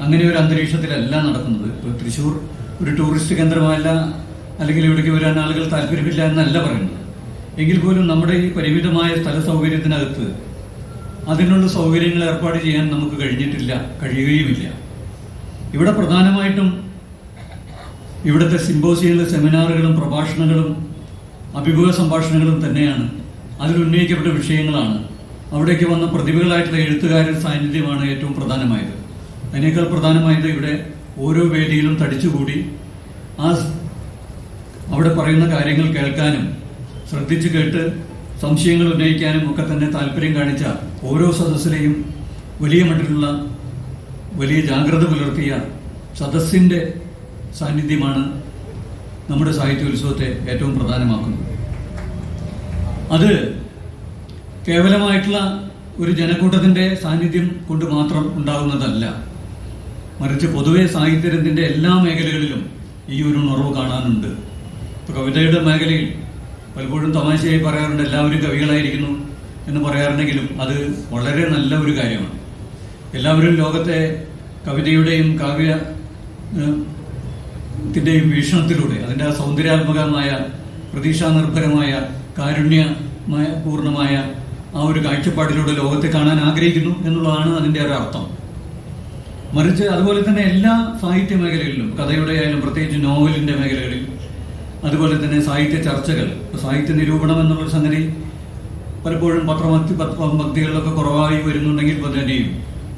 അങ്ങനെ ഒരു അന്തരീക്ഷത്തിലല്ല നടക്കുന്നത്. ഇപ്പോൾ തൃശ്ശൂർ ഒരു ടൂറിസ്റ്റ് കേന്ദ്രമല്ല, അല്ലെങ്കിൽ ഇവിടേക്ക് വരാൻ ആളുകൾ താല്പര്യമില്ല എന്നല്ല പറയുന്നത്. എങ്കിൽ പോലും നമ്മുടെ ഈ പരിമിതമായ സ്ഥല സൗകര്യത്തിനകത്ത് അതിനുള്ള സൗകര്യങ്ങൾ ഏർപ്പാട് ചെയ്യാൻ നമുക്ക് കഴിയുകയുമില്ല. ഇവിടെ പ്രധാനമായിട്ടും ഇവിടുത്തെ സിമ്പോസിയങ്ങളും സെമിനാറുകളും പ്രഭാഷണങ്ങളും അഭിമുഖ സംഭാഷണങ്ങളും തന്നെയാണ്. അതിലുന്നയിക്കപ്പെട്ട വിഷയങ്ങളാണ്. അവിടേക്ക് വന്ന പ്രതിഭകളായിട്ടുള്ള എഴുത്തുകാരുടെ സാന്നിധ്യമാണ് ഏറ്റവും പ്രധാനമായത്. അതിനേക്കാൾ പ്രധാനമായത് ഇവിടെ ഓരോ വേദിയിലും തടിച്ചുകൂടി അവിടെ പറയുന്ന കാര്യങ്ങൾ കേൾക്കാനും ശ്രദ്ധിച്ചു കേട്ട് സംശയങ്ങൾ ഉന്നയിക്കാനും ഒക്കെ തന്നെ താല്പര്യം കാണിച്ച ഓരോ സദസ്സിലെയും വലിയ മട്ടിലുള്ള വലിയ ജാഗ്രത പുലർത്തിയ സദസ്സിൻ്റെ സാന്നിധ്യമാണ് നമ്മുടെ സാഹിത്യോത്സവത്തെ ഏറ്റവും പ്രധാനമാക്കുന്നത്. അത് കേവലമായിട്ടുള്ള ഒരു ജനക്കൂട്ടത്തിൻ്റെ സാന്നിധ്യം കൊണ്ട് മാത്രം ഉണ്ടാകുന്നതല്ല, മറിച്ച് പൊതുവെ സാഹിത്യരംഗത്തിൻ്റെ എല്ലാ മേഖലകളിലും ഈ ഒരു ഉണർവ് കാണാനുണ്ട്. ഇപ്പോൾ കവിതയുടെ മേഖലയിൽ പലപ്പോഴും തമാശയായി പറയാറുണ്ട് എല്ലാവരും കവികളായിരിക്കുന്നു എന്ന് പറയാറുണ്ടെങ്കിലും അത് വളരെ നല്ല ഒരു കാര്യമാണ്. എല്ലാവരും ലോകത്തെ കവിതയുടെയും കാവ്യത്തിൻ്റെയും വീക്ഷണത്തിലൂടെ അതിൻ്റെ സൗന്ദര്യാത്മകമായ പ്രതീക്ഷാനിർഭരമായ കാരുണ്യപൂർണമായ ആ ഒരു കാഴ്ചപ്പാടിലൂടെ ലോകത്തെ കാണാൻ ആഗ്രഹിക്കുന്നു എന്നുള്ളതാണ് അതിൻ്റെ ഒരു അർത്ഥം. മറിച്ച് അതുപോലെ തന്നെ എല്ലാ സാഹിത്യ മേഖലകളിലും, കഥയുടെ ആയാലും പ്രത്യേകിച്ച് നോവലിൻ്റെ മേഖലകളിൽ, അതുപോലെ തന്നെ സാഹിത്യ ചർച്ചകൾ, സാഹിത്യ നിരൂപണം എന്നുള്ളൊരു സംഗതി പലപ്പോഴും പത്രഭക്തികളിലൊക്കെ കുറവായി വരുന്നുണ്ടെങ്കിൽ തന്നെയും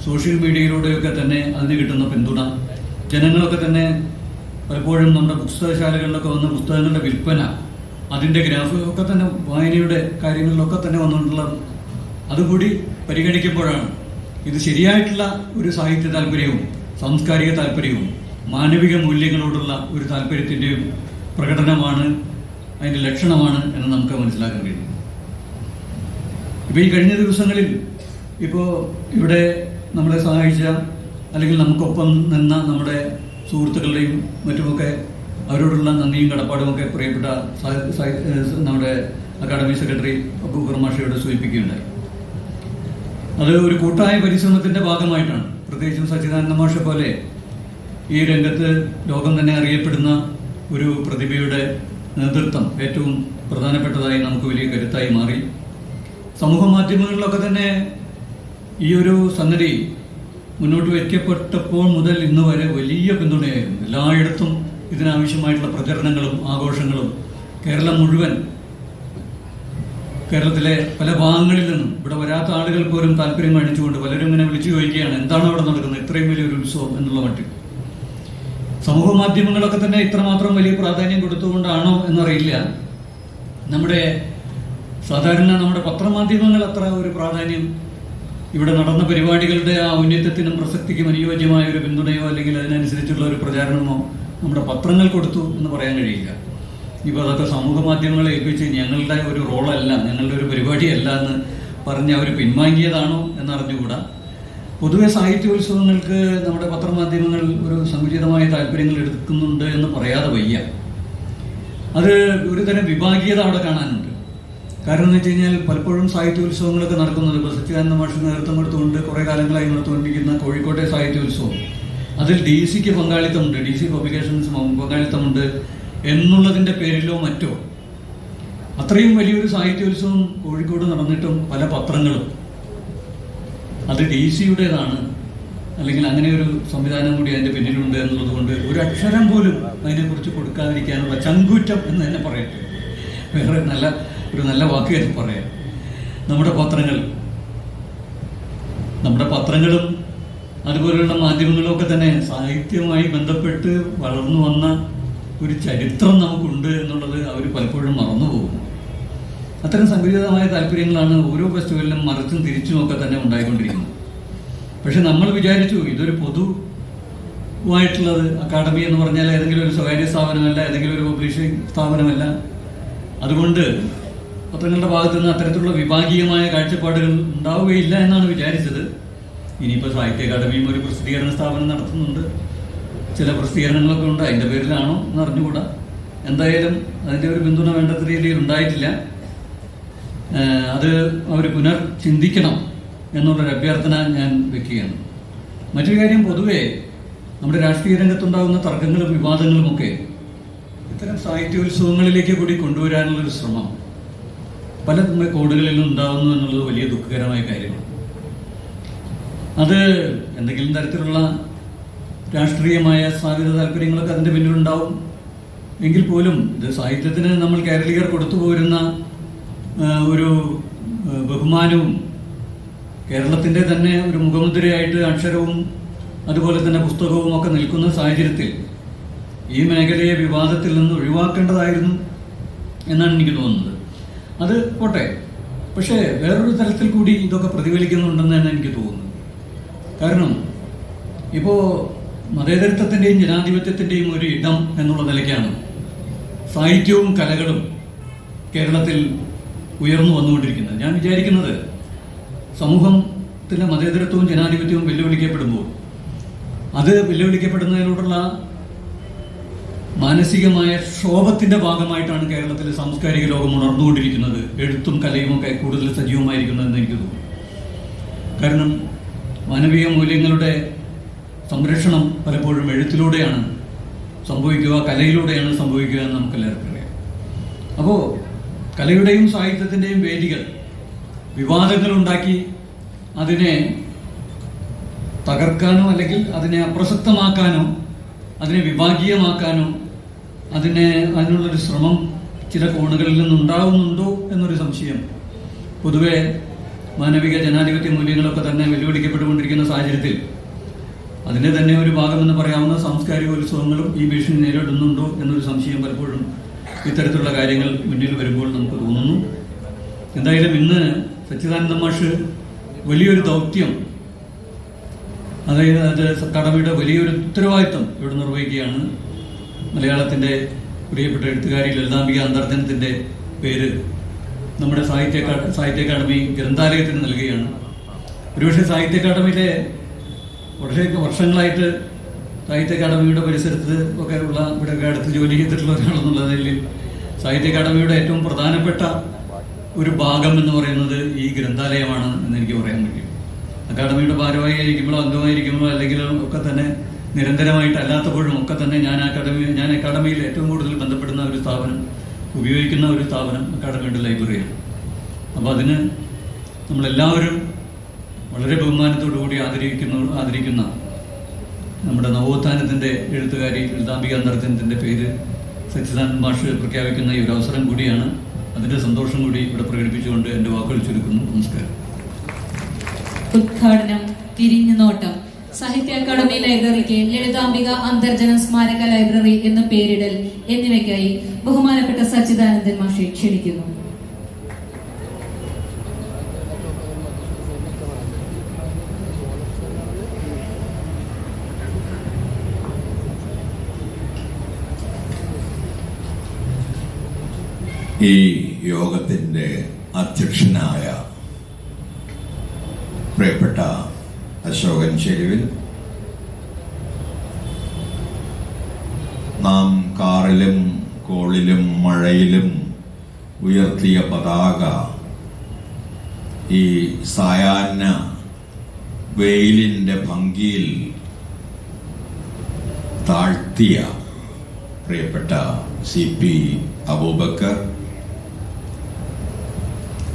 സോഷ്യൽ മീഡിയയിലൂടെയൊക്കെ തന്നെ അതിന് കിട്ടുന്ന പിന്തുണ, ജനങ്ങളൊക്കെ തന്നെ പലപ്പോഴും നമ്മുടെ പുസ്തകശാലകളിലൊക്കെ വന്ന പുസ്തകങ്ങളുടെ വിൽപ്പന, അതിൻ്റെ ഗ്രാഫ് ഒക്കെ തന്നെ വായനയുടെ കാര്യങ്ങളിലൊക്കെ തന്നെ വന്നിട്ടുള്ള അതുകൂടി പരിഗണിക്കുമ്പോഴാണ് ഇത് ശരിയായിട്ടുള്ള ഒരു സാഹിത്യ താല്പര്യവും സാംസ്കാരിക താല്പര്യവും മാനവിക മൂല്യങ്ങളോടുള്ള ഒരു താല്പര്യത്തിൻ്റെയും പ്രകടനമാണ്, അതിൻ്റെ ലക്ഷണമാണ് എന്ന് നമുക്ക് മനസ്സിലാക്കാൻ കഴിയും. ഇപ്പോൾ ഈ കഴിഞ്ഞ ദിവസങ്ങളിൽ ഇപ്പോൾ ഇവിടെ നമ്മളെ സഹായിച്ച അല്ലെങ്കിൽ നമുക്കൊപ്പം നിന്ന നമ്മുടെ സുഹൃത്തുക്കളുടെയും മറ്റുമൊക്കെ അവരോടുള്ള നന്ദിയും കടപ്പാടുമൊക്കെ പ്രിയപ്പെട്ട നമ്മുടെ അക്കാദമി സെക്രട്ടറി അബൂബക്കർ മാഷയോട് സൂചിപ്പിക്കുകയുണ്ടായി. അത് ഒരു കൂട്ടായ പരിശ്രമത്തിൻ്റെ ഭാഗമായിട്ടാണ്. പ്രത്യേകിച്ചും സച്ചിദാനന്ദ മാഷ പോലെ ഈ രംഗത്ത് ലോകം തന്നെ അറിയപ്പെടുന്ന ഒരു പ്രതിഭയുടെ നേതൃത്വം ഏറ്റവും പ്രധാനപ്പെട്ടതായി നമുക്ക് വലിയ കരുത്തായി മാറി. സമൂഹ മാധ്യമങ്ങളിലൊക്കെ തന്നെ ഈ ഒരു സംഗതി മുന്നോട്ട് വയ്ക്കപ്പെട്ടപ്പോൾ മുതൽ ഇന്ന് വരെ വലിയ പിന്തുണയായിരുന്നു. എല്ലായിടത്തും ഇതിനാവശ്യമായിട്ടുള്ള പ്രചരണങ്ങളും ആഘോഷങ്ങളും കേരളം മുഴുവൻ, കേരളത്തിലെ പല ഭാഗങ്ങളിൽ നിന്നും ഇവിടെ വരാത്ത ആളുകൾ പോലും താല്പര്യം കാണിച്ചുകൊണ്ട് പലരും ഇങ്ങനെ വിളിച്ചു ചോദിക്കുകയാണ് എന്താണ് അവിടെ നടക്കുന്നത്, ഇത്രയും വലിയൊരു ഉത്സവം എന്നുള്ള മട്ടിൽ. സമൂഹ മാധ്യമങ്ങളൊക്കെ തന്നെ ഇത്രമാത്രം വലിയ പ്രാധാന്യം കൊടുത്തുകൊണ്ടാണോ എന്നറിയില്ല. നമ്മുടെ സാധാരണ നമ്മുടെ പത്രമാധ്യമങ്ങൾ അത്ര ഒരു പ്രാധാന്യം ഇവിടെ നടന്ന പരിപാടികളുടെ ആ ഔന്നത്യത്തിനും പ്രസക്തിക്കും അനുയോജ്യമായ ഒരു പിന്തുണയോ അല്ലെങ്കിൽ അതിനനുസരിച്ചുള്ള ഒരു പ്രചാരണമോ നമ്മുടെ പത്രങ്ങൾ കൊടുത്തു എന്ന് പറയാൻ കഴിയില്ല. ഇപ്പോൾ അതൊക്കെ സമൂഹ മാധ്യമങ്ങളെ ഏൽപ്പിച്ച് ഞങ്ങളുടെ ഒരു റോളല്ല, ഞങ്ങളുടെ ഒരു പരിപാടിയല്ല എന്ന് പറഞ്ഞ് അവർ പിൻവാങ്ങിയതാണോ എന്നറിഞ്ഞുകൂടാ. പൊതുവെ സാഹിത്യോത്സവങ്ങൾക്ക് നമ്മുടെ പത്രമാധ്യമങ്ങൾ ഒരു സമുചിതമായ താല്പര്യങ്ങൾ എടുക്കുന്നുണ്ട് എന്ന് പറയാതെ വയ്യ. അത് ഒരു തരം വിഭാഗീയത അവിടെ കാണാനുണ്ട്. കാരണം എന്ന് വെച്ച് കഴിഞ്ഞാൽ പലപ്പോഴും സാഹിത്യോത്സവങ്ങളൊക്കെ നടക്കുന്നത് ഇപ്പോൾ സച്ചിദാനന്ദ മാഷ് നേതൃത്വം കൊടുത്തുകൊണ്ട് കുറേ കാലങ്ങളായി നടത്തുകൊണ്ടിരിക്കുന്ന കോഴിക്കോട്ടെ സാഹിത്യോത്സവം അതിൽ DC പങ്കാളിത്തമുണ്ട്, DC പബ്ലിക്കേഷൻസ് പങ്കാളിത്തമുണ്ട് എന്നുള്ളതിൻ്റെ പേരിലോ മറ്റോ അത്രയും വലിയൊരു സാഹിത്യോത്സവം കോഴിക്കോട് നടന്നിട്ടും പല പത്രങ്ങളും അത് DC-യുടേതാണ് അല്ലെങ്കിൽ അങ്ങനെ ഒരു സംവിധാനം കൂടി അതിൻ്റെ പിന്നിലുണ്ട് എന്നുള്ളത് കൊണ്ട് ഒരു അക്ഷരം പോലും അതിനെക്കുറിച്ച് കൊടുക്കാതിരിക്കാനുള്ള ചങ്കൂറ്റം എന്ന് തന്നെ പറയട്ടെ, വേറെ നല്ല വാക്കുകൾ പറയാം. നമ്മുടെ പത്രങ്ങളും അതുപോലെയുള്ള മാധ്യമങ്ങളും ഒക്കെ തന്നെ സാഹിത്യവുമായി ബന്ധപ്പെട്ട് വളർന്നു വന്ന ഒരു ചരിത്രം നമുക്കുണ്ട് എന്നുള്ളത് അവർ പലപ്പോഴും മറന്നുപോകും. അത്തരം സംഘടിതമായ താല്പര്യങ്ങളാണ് ഓരോ ഫെസ്റ്റിവലിലും മറിച്ചും തിരിച്ചും ഒക്കെ തന്നെ ഉണ്ടായിക്കൊണ്ടിരിക്കുന്നത്. പക്ഷെ നമ്മൾ വിചാരിച്ചു ഇതൊരു പൊതുവായിട്ടുള്ളത്, അക്കാഡമി എന്ന് പറഞ്ഞാൽ ഏതെങ്കിലും ഒരു സ്വകാര്യ സ്ഥാപനമല്ല, ഏതെങ്കിലും ഒരു പബ്ലിഷിംഗ് സ്ഥാപനമല്ല. അതുകൊണ്ട് പത്രങ്ങളുടെ ഭാഗത്തു നിന്ന് അത്തരത്തിലുള്ള വിഭാഗീയമായ കാഴ്ചപ്പാടുകൾ ഉണ്ടാവുകയില്ല എന്നാണ് വിചാരിച്ചത്. ഇനിയിപ്പോൾ സാഹിത്യ അക്കാദമിയും ഒരു പ്രസിദ്ധീകരണ സ്ഥാപനം നടത്തുന്നുണ്ട്, ചില പ്രസിദ്ധീകരണങ്ങളൊക്കെ ഉണ്ട്, അതിൻ്റെ പേരിലാണോ എന്ന് അറിഞ്ഞുകൂടാ. എന്തായാലും അതിൻ്റെ ഒരു പിന്തുണ വേണ്ടത്ര രീതിയിൽ ഉണ്ടായിട്ടില്ല. അത് അവർ ചിന്തിക്കണം എന്നുള്ളൊരു അഭ്യർത്ഥന ഞാൻ വെക്കുകയാണ്. മറ്റൊരു കാര്യം, പൊതുവെ നമ്മുടെ രാഷ്ട്രീയ രംഗത്തുണ്ടാകുന്ന തർക്കങ്ങളും വിവാദങ്ങളുമൊക്കെ ഇത്തരം സാഹിത്യോത്സവങ്ങളിലേക്ക് കൂടി കൊണ്ടുവരാനുള്ളൊരു ശ്രമം പല കോണുകളിലും ഉണ്ടാകുന്നു എന്നുള്ളത് വലിയ ദുഃഖകരമായ കാര്യമാണ്. അത് എന്തെങ്കിലും തരത്തിലുള്ള രാഷ്ട്രീയമായ സ്ഥാപിത താല്പര്യങ്ങളൊക്കെ അതിൻ്റെ പിന്നിലുണ്ടാവും എങ്കിൽ പോലും ഇത് സാഹിത്യത്തിന് നമ്മൾ കേരളീയർ കൊടുത്തു പോരുന്ന ഒരു ബഹുമാനവും കേരളത്തിൻ്റെ തന്നെ ഒരു മുഖമുദ്രയായിട്ട് അക്ഷരവും അതുപോലെ തന്നെ പുസ്തകവും ഒക്കെ നിൽക്കുന്ന സാഹചര്യത്തിൽ ഈ മേഖലയെ വിവാദത്തിൽ നിന്ന് ഒഴിവാക്കേണ്ടതായിരുന്നു എന്നാണ് എനിക്ക് തോന്നുന്നത്. അത് പോട്ടെ, പക്ഷേ വേറൊരു തലത്തിൽ കൂടി ഇതൊക്കെ പ്രതിഫലിക്കുന്നുണ്ടെന്ന് തന്നെ എനിക്ക് തോന്നുന്നു. കാരണം ഇപ്പോൾ മതേതരത്വത്തിൻ്റെയും ജനാധിപത്യത്തിൻ്റെയും ഒരു ഇടം എന്നുള്ള നിലയ്ക്കാണ് സാഹിത്യവും കലകളും കേരളത്തിൽ ഉയർന്നു വന്നുകൊണ്ടിരിക്കുന്നത്. ഞാൻ വിചാരിക്കുന്നത് സമൂഹത്തിലെ മതേതരത്വവും ജനാധിപത്യവും വെല്ലുവിളിക്കപ്പെടുമ്പോൾ അത് വെല്ലുവിളിക്കപ്പെടുന്നതിനോടുള്ള മാനസികമായ ക്ഷോഭത്തിൻ്റെ ഭാഗമായിട്ടാണ് കേരളത്തിലെ സാംസ്കാരിക ലോകം ഉണർന്നുകൊണ്ടിരിക്കുന്നത്, എഴുത്തും കലയുമൊക്കെ കൂടുതൽ സജീവമായിരിക്കുന്നതെന്ന് എനിക്ക് തോന്നുന്നു. കാരണം മാനവീയ മൂല്യങ്ങളുടെ സംരക്ഷണം പലപ്പോഴും എഴുത്തിലൂടെയാണ് സംഭവിക്കുക, കലയിലൂടെയാണ് സംഭവിക്കുക എന്ന് നമുക്കെല്ലാവർക്കും അറിയാം. അപ്പോൾ കലയുടെയും സാഹിത്യത്തിൻ്റെയും വേദികൾ വിവാദങ്ങളുണ്ടാക്കി അതിനെ തകർക്കാനോ അല്ലെങ്കിൽ അതിനെ അപ്രസക്തമാക്കാനോ അതിനെ വിഭാഗീയമാക്കാനോ അതിനുള്ളൊരു ശ്രമം ചില കോണുകളിൽ നിന്നുണ്ടാകുന്നുണ്ടോ എന്നൊരു സംശയം പൊതുവെ മാനവിക ജനാധിപത്യ മൂല്യങ്ങളൊക്കെ തന്നെ വെല്ലുവിളിക്കപ്പെട്ടുകൊണ്ടിരിക്കുന്ന സാഹചര്യത്തിൽ അതിൻ്റെ തന്നെ ഒരു ഭാഗമെന്ന് പറയാവുന്ന സാംസ്കാരിക ഉത്സവങ്ങളും ഈ ഭീഷണി നേരിടുന്നുണ്ടോ എന്നൊരു സംശയം പലപ്പോഴും ഇത്തരത്തിലുള്ള കാര്യങ്ങൾ മുന്നിൽ വരുമ്പോൾ നമുക്ക് തോന്നുന്നു. എന്തായാലും ഇന്ന് സച്ചിദാനന്ദ മാഷ് വലിയൊരു ദൗത്യം, അതായത് അത് അക്കാദമിയുടെ വലിയൊരു ഉത്തരവാദിത്വം ഇവിടെ നിർവഹിക്കുകയാണ്. മലയാളത്തിൻ്റെ പ്രിയപ്പെട്ട എഴുത്തുകാരി ലളിതാംബിക അന്തർജനത്തിൻ്റെ പേര് നമ്മുടെ സാഹിത്യ അക്കാദമി ഗ്രന്ഥാലയത്തിന് നൽകുകയാണ്. ഒരുപക്ഷെ സാഹിത്യ അക്കാദമിയിലെ വർഷങ്ങളായിട്ട് സാഹിത്യ അക്കാദമിയുടെ പരിസരത്ത് ഒക്കെ ഉള്ള ഇവിടെയൊക്കെ അടുത്ത് ജോലി ചെയ്തിട്ടുള്ള ഒരാളെന്നുള്ള നിലയിൽ സാഹിത്യ അക്കാദമിയുടെ ഏറ്റവും പ്രധാനപ്പെട്ട ഒരു ഭാഗം എന്ന് പറയുന്നത് ഈ ഗ്രന്ഥാലയമാണ് എന്ന് എനിക്ക് പറയാൻ കഴിയും. അക്കാദമിയുടെ ഭാരവാഹിയായിരിക്കുമ്പോഴോ അംഗമായിരിക്കുമ്പോഴോ അല്ലെങ്കിൽ ഒക്കെ തന്നെ നിരന്തരമായിട്ട് അല്ലാത്തപ്പോഴും ഒക്കെ തന്നെ ഞാൻ അക്കാദമിയിൽ ഏറ്റവും കൂടുതൽ ബന്ധപ്പെടുന്ന ഒരു സ്ഥാപനം, ഉപയോഗിക്കുന്ന ഒരു സ്ഥാപനം അക്കാദമിയുടെ ലൈബ്രറിയാണ്. അപ്പോൾ അതിന് നമ്മളെല്ലാവരും വളരെ ബഹുമാനത്തോടുകൂടി ആദരിക്കുന്ന നമ്മുടെ നവോത്ഥാനത്തിൻ്റെ എഴുത്തുകാരി ലളിതാംബിക അന്തർജനത്തിൻ്റെ പേര് സച്ചിദാനന്ദ മാഷ് പ്രഖ്യാപിക്കുന്ന ഈ ഒരു അവസരം കൂടിയാണ്. അതിൻ്റെ സന്തോഷം കൂടി ഇവിടെ പ്രകടിപ്പിച്ചുകൊണ്ട് എൻ്റെ വാക്കുകൾ ചുരുക്കുന്നു. നമസ്കാരം. ഉദ്ഘാടനം, തിരിഞ്ഞു നോട്ടം, സാഹിത്യ അക്കാദമി ലൈബ്രറിക്ക് ലളിതാംബിക അന്തർജന സ്മാരക ലൈബ്രറി എന്ന പേരിടൽ എന്നിവയ്ക്കായി ബഹുമാനപ്പെട്ട സച്ചിദാനന്ദൻ മാഷെ ക്ഷണിക്കുന്നു. ഈ യോഗത്തിൻ്റെ അധ്യക്ഷനായ പ്രിയപ്പെട്ട അശോകൻ ചെരുവിൽ, നാം കാറിലും കോളിലും മഴയിലും ഉയർത്തിയ പതാക ഈ സായാഹ്ന വെയിലിൻ്റെ ഭംഗിയിൽ താഴ്ത്തിയ പ്രിയപ്പെട്ട CP അബൂബക്കർ,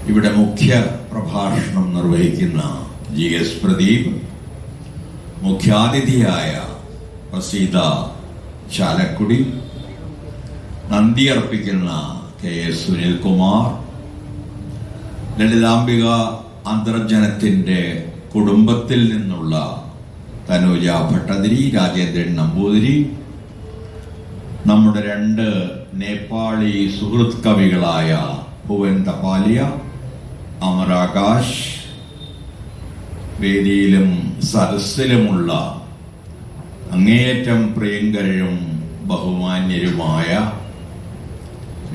ഇവിടെ മുഖ്യ പ്രഭാഷണം നിർവഹിക്കുന്ന GS പ്രദീപ്, മുഖ്യാതിഥിയായ പ്രസീത ചാലക്കുടി, നന്ദി അർപ്പിക്കുന്ന KS സുനിൽകുമാർ, ലളിതാംബിക അന്തർജനത്തിൻ്റെ കുടുംബത്തിൽ നിന്നുള്ള തനുജ ഭട്ടതിരി, രാജേന്ദ്രൻ നമ്പൂതിരി, നമ്മുടെ 2 നേപ്പാളി സുഹൃത്ത് കവികളായ ഭുവൻ തപാലിയ, അമരാകാശ്, വേദിയിലും സദസ്സിലുമുള്ള അങ്ങേയറ്റം പ്രിയങ്കരും ബഹുമാന്യരുമായ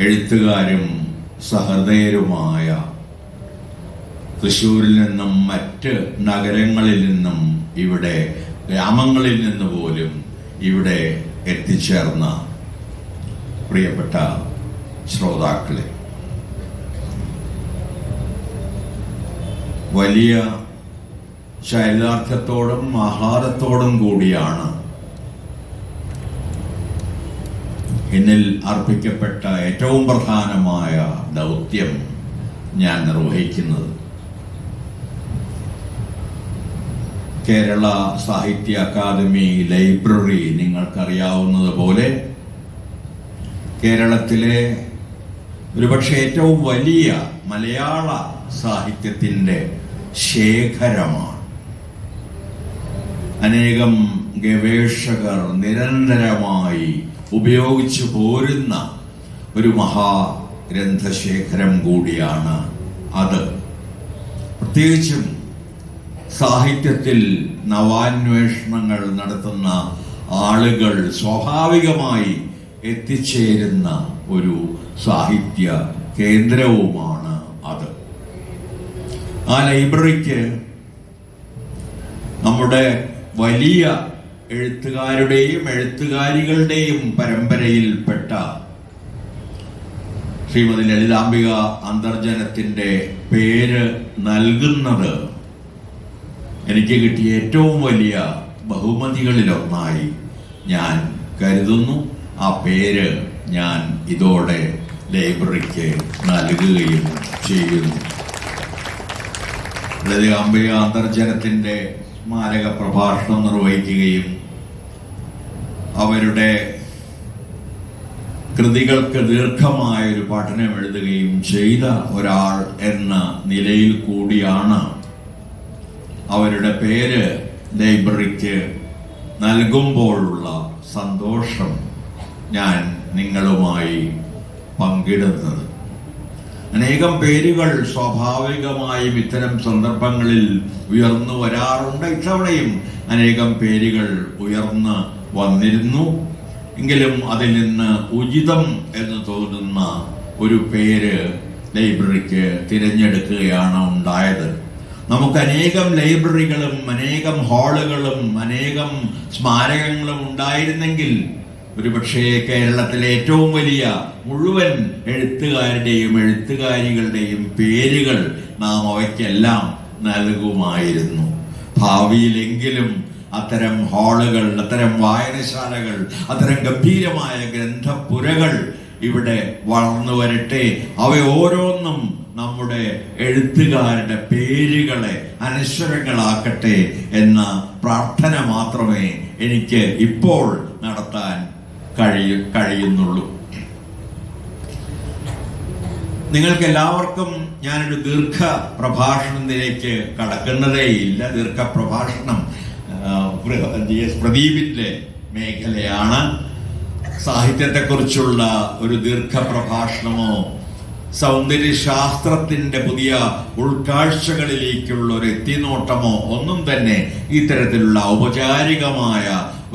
എഴുത്തുകാരും സഹൃദയരുമായ തൃശ്ശൂരിൽ നിന്നും മറ്റ് നഗരങ്ങളിൽ നിന്നും ഇവിടെ ഗ്രാമങ്ങളിൽ നിന്ന് പോലും ഇവിടെ എത്തിച്ചേർന്ന പ്രിയപ്പെട്ട ശ്രോതാക്കളെ, വലിയ ചൈതന്യത്തോടും ആഹ്ലാദത്തോടും കൂടിയാണ് എന്നിൽ അർപ്പിക്കപ്പെട്ട ഏറ്റവും പ്രധാനമായ ദൗത്യം ഞാൻ നിർവഹിക്കുന്നത്. കേരള സാഹിത്യ അക്കാദമി ലൈബ്രറി നിങ്ങൾക്കറിയാവുന്നതുപോലെ കേരളത്തിലെ ഒരുപക്ഷെ ഏറ്റവും വലിയ മലയാള സാഹിത്യത്തിൻ്റെ ശേഖരമാണ്. അനേകം ഗവേഷകർ നിരന്തരമായി ഉപയോഗിച്ചു പോരുന്ന ഒരു മഹാഗ്രന്ഥശേഖരം കൂടിയാണ് അത്. പ്രത്യേകിച്ചും സാഹിത്യത്തിൽ നവാന്വേഷണങ്ങൾ നടത്തുന്ന ആളുകൾ സ്വാഭാവികമായി എത്തിച്ചേരുന്ന ഒരു സാഹിത്യ കേന്ദ്രവുമാണ് അത്. ആ ലൈബ്രറിക്ക് നമ്മുടെ വലിയ എഴുത്തുകാരുടെയും എഴുത്തുകാരികളുടെയും പരമ്പരയിൽപ്പെട്ട ശ്രീമതി ലളിതാംബിക അന്തർജനത്തിൻ്റെ പേര് നൽകുന്നത് എനിക്ക് കിട്ടിയ ഏറ്റവും വലിയ ബഹുമതികളിലൊന്നായി ഞാൻ കരുതുന്നു. ആ പേര് ഞാൻ ഇതോടെ ലൈബ്രറിക്ക് നൽകുകയും ചെയ്യുന്നു. ലളിതാംബിക അന്തർജനത്തിൻ്റെ സ്മാരക പ്രഭാഷണം നിർവഹിക്കുകയും അവരുടെ കൃതികൾക്ക് ദീർഘമായൊരു പഠനം എഴുതുകയും ചെയ്ത ഒരാൾ എന്ന നിലയിൽ കൂടിയാണ് അവരുടെ പേര് ലൈബ്രറിക്ക് നൽകുമ്പോഴുള്ള സന്തോഷം ഞാൻ നിങ്ങളുമായി പങ്കിടുന്നത്. അനേകം പേരുകൾ സ്വാഭാവികമായും ഇത്തരം സന്ദർഭങ്ങളിൽ ഉയർന്നു വരാറുണ്ട്. ഇത്തവണയും അനേകം പേരുകൾ ഉയർന്നു വന്നിരുന്നു. എങ്കിലും അതിൽ നിന്ന് ഉചിതം എന്ന് തോന്നുന്ന ഒരു പേര് ലൈബ്രറിക്ക് തിരഞ്ഞെടുക്കുകയാണ് ഉണ്ടായത്. നമുക്ക് അനേകം ലൈബ്രറികളും അനേകം ഹാളുകളും അനേകം സ്മാരകങ്ങളും ഉണ്ടായിരുന്നെങ്കിൽ ഒരുപക്ഷേ കേരളത്തിലെ ഏറ്റവും വലിയ മുഴുവൻ എഴുത്തുകാരുടെയും എഴുത്തുകാരികളുടെയും പേരുകൾ നാം അവയ്ക്കെല്ലാം നൽകുമായിരുന്നു. ഭാവിയിലെങ്കിലും അത്തരം ഹാളുകൾ, അത്തരം വായനശാലകൾ, അത്തരം ഗംഭീരമായ ഗ്രന്ഥപുരകൾ ഇവിടെ വളർന്നു വരട്ടെ. അവ ഓരോന്നും നമ്മുടെ എഴുത്തുകാരുടെ പേരുകളെ അനശ്വരങ്ങളാക്കട്ടെ എന്ന പ്രാർത്ഥന മാത്രമേ എനിക്ക് ഇപ്പോൾ നടത്താൻ കഴിയുന്നുള്ളൂ. നിങ്ങൾക്ക് എല്ലാവർക്കും ഞാനൊരു ദീർഘ പ്രഭാഷണത്തിലേക്ക് കടക്കുന്നതേയില്ല. ദീർഘ പ്രഭാഷണം GS പ്രദീപിന്റെ മേഖലയാണ്. സാഹിത്യത്തെക്കുറിച്ചുള്ള ഒരു ദീർഘ പ്രഭാഷണമോ സൗന്ദര്യശാസ്ത്രത്തിന്റെ പുതിയ ഉൾക്കാഴ്ചകളിലേക്കുള്ള ഒരു എത്തിനോട്ടമോ ഒന്നും തന്നെ ഇത്തരത്തിലുള്ള ഔപചാരികമായ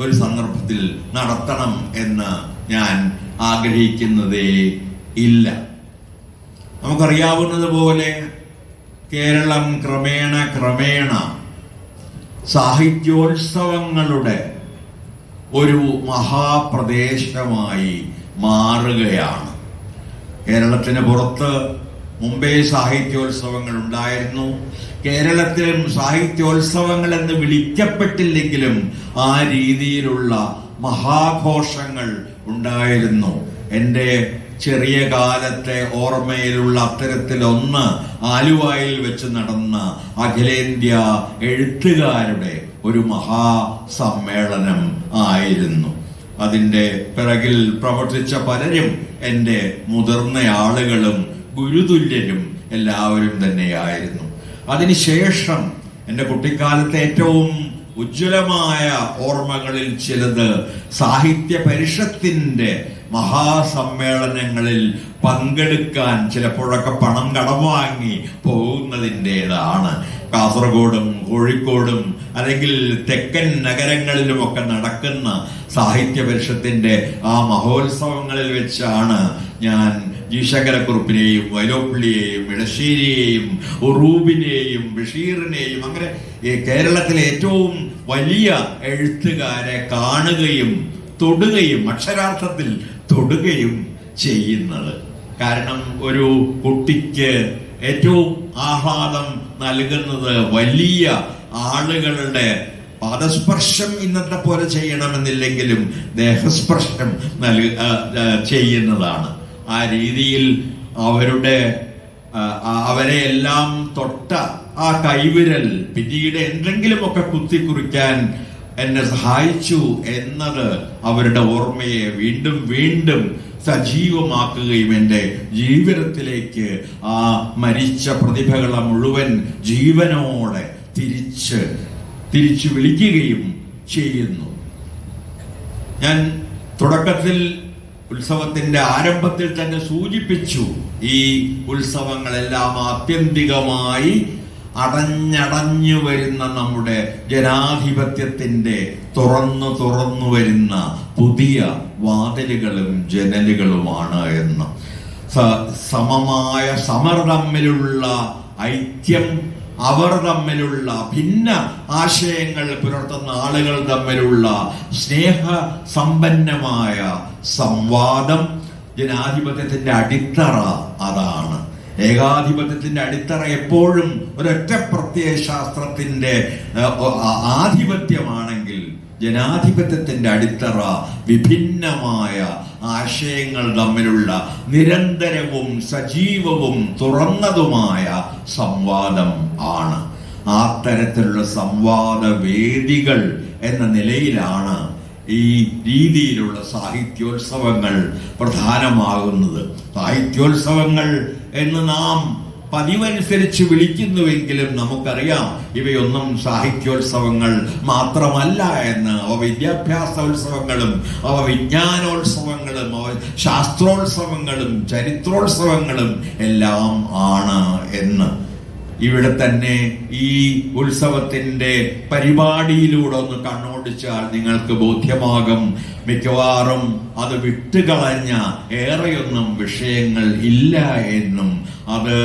ഒരു സന്ദർഭത്തിൽ നടത്തണം എന്ന് ഞാൻ ആഗ്രഹിക്കുന്നതേ ഇല്ല. നമുക്കറിയാവുന്നതുപോലെ കേരളം ക്രമേണ സാഹിത്യോത്സവങ്ങളുടെ ഒരു മഹാപ്രദേശമായി മാറുകയാണ്. കേരളത്തിന് പുറത്ത് മുമ്പേ സാഹിത്യോത്സവങ്ങൾ ഉണ്ടായിരുന്നു. കേരളത്തിലും സാഹിത്യോത്സവങ്ങൾ എന്ന് വിളിക്കപ്പെട്ടില്ലെങ്കിലും ആ രീതിയിലുള്ള മഹാഘോഷങ്ങൾ ഉണ്ടായിരുന്നു. എൻ്റെ ചെറിയ കാലത്തെ ഓർമ്മയിലുള്ള അത്തരത്തിലൊന്ന് ആലുവായിൽ വെച്ച് നടന്ന അഖിലേന്ത്യാ എഴുത്തുകാരുടെ ഒരു മഹാസമ്മേളനം ആയിരുന്നു. അതിൻ്റെ പിറകിൽ പ്രവർത്തിച്ച പലരും എൻ്റെ മുതിർന്ന ആളുകളും ഗുരുതുല്യരും എല്ലാവരും തന്നെയായിരുന്നു. അതിനുശേഷം എൻ്റെ കുട്ടിക്കാലത്തെ ഏറ്റവും ഉജ്ജ്വലമായ ഓർമ്മകളിൽ ചിലത് സാഹിത്യ പരിഷത്തിന്റെ മഹാസമ്മേളനങ്ങളിൽ പങ്കെടുക്കാൻ ചിലപ്പോഴൊക്കെ പണം കടം വാങ്ങി പോകുന്നതിൻ്റെതാണ്. കാസർഗോഡും കോഴിക്കോടും അല്ലെങ്കിൽ തെക്കൻ നഗരങ്ങളിലുമൊക്കെ നടക്കുന്ന സാഹിത്യ പരിഷത്തിന്റെ ആ മഹോത്സവങ്ങളിൽ വെച്ചാണ് ഞാൻ ജി ശങ്കരക്കുറുപ്പിനെയും വൈലോപ്പിള്ളിയെയും ഇടശ്ശേരിയെയും ഉറൂബിനെയും ബഷീറിനെയും അങ്ങനെ കേരളത്തിലെ ഏറ്റവും വലിയ എഴുത്തുകാരെ കാണുകയും തൊടുകയും അക്ഷരാർത്ഥത്തിൽ തൊടുകയും ചെയ്യുന്നത്. കാരണം ഒരു കുട്ടിക്ക് ഏറ്റവും ആഹ്ലാദം നൽകുന്നത് വലിയ ആളുകളുടെ പാദസ്പർശം ഇന്നത്തെ പോലെ ചെയ്യണമെന്നില്ലെങ്കിലും ദേഹസ്പർശം ചെയ്യുന്നതാണ്. ആ രീതിയിൽ അവരെ എല്ലാം തൊട്ട ആ കൈവിരൽ പിന്നീട് എന്തെങ്കിലുമൊക്കെ കുത്തിക്കുറിക്കാൻ എന്നെ സഹായിച്ചു എന്നത് അവരുടെ ഓർമ്മയെ വീണ്ടും വീണ്ടും സജീവമാക്കുകയും എൻ്റെ ജീവിതത്തിലേക്ക് ആ മരിച്ച പ്രതിഭകളെ മുഴുവൻ ജീവനോടെ തിരിച്ചു വിളിക്കുകയും ചെയ്യുന്നു. ഞാൻ തുടക്കത്തിൽ ഉത്സവത്തിന്റെ ആരംഭത്തിൽ തന്നെ സൂചിപ്പിച്ചു, ഈ ഉത്സവങ്ങളെല്ലാം ആത്യന്തികമായി അടഞ്ഞടഞ്ഞു വരുന്ന നമ്മുടെ ജനാധിപത്യത്തിന്റെ തുറന്നു വരുന്ന പുതിയ വാതിലുകളും ജനലുകളുമാണ് എന്ന്. സമമായ സമർ തമ്മിലുള്ള ഐക്യം, അവർ തമ്മിലുള്ള ഭിന്ന ആശയങ്ങൾ പുലർത്തുന്ന ആളുകൾ തമ്മിലുള്ള സ്നേഹ സമ്പന്നമായ സംവാദം ജനാധിപത്യത്തിന്റെ അടിത്തറ അതാണ്. ഏകാധിപത്യത്തിന്റെ അടിത്തറ എപ്പോഴും ഒരൊറ്റ പ്രത്യയശാസ്ത്രത്തിന്റെ ആധിപത്യമാണെങ്കിൽ ജനാധിപത്യത്തിന്റെ അടിത്തറ വിഭിന്നമായ ആശയങ്ങൾ തമ്മിലുള്ള നിരന്തരവും സജീവവും തുറന്നതുമായ സംവാദം ആണ്. ആ തരത്തിലുള്ള സംവാദ വേദികൾ എന്ന നിലയിലാണ് ഈ രീതിയിലുള്ള സാഹിത്യോത്സവങ്ങൾ പ്രധാനമാകുന്നത്. സാഹിത്യോത്സവങ്ങൾ എന്ന് നാം പതിവനുസരിച്ച് വിളിക്കുന്നുവെങ്കിലും നമുക്കറിയാം ഇവയൊന്നും സാഹിത്യോത്സവങ്ങൾ മാത്രമല്ല എന്ന്. അവ വിദ്യാഭ്യാസോത്സവങ്ങളും അവ വിജ്ഞാനോത്സവങ്ങളും അവ ശാസ്ത്രോത്സവങ്ങളും ചരിത്രോത്സവങ്ങളും എല്ലാം ആണ് എന്ന്. ഇവിടെ തന്നെ ഈ ഉത്സവത്തിന്റെ പരിപാടിയിലൂടെ ഒന്ന് കണ്ണോടിച്ചാൽ നിങ്ങൾക്ക് ബോധ്യമാകും, മിക്കവാറും അത് വിട്ടുകളഞ്ഞ ഏറെയൊന്നും വിഷയങ്ങൾ ഇല്ല എന്നും. അത്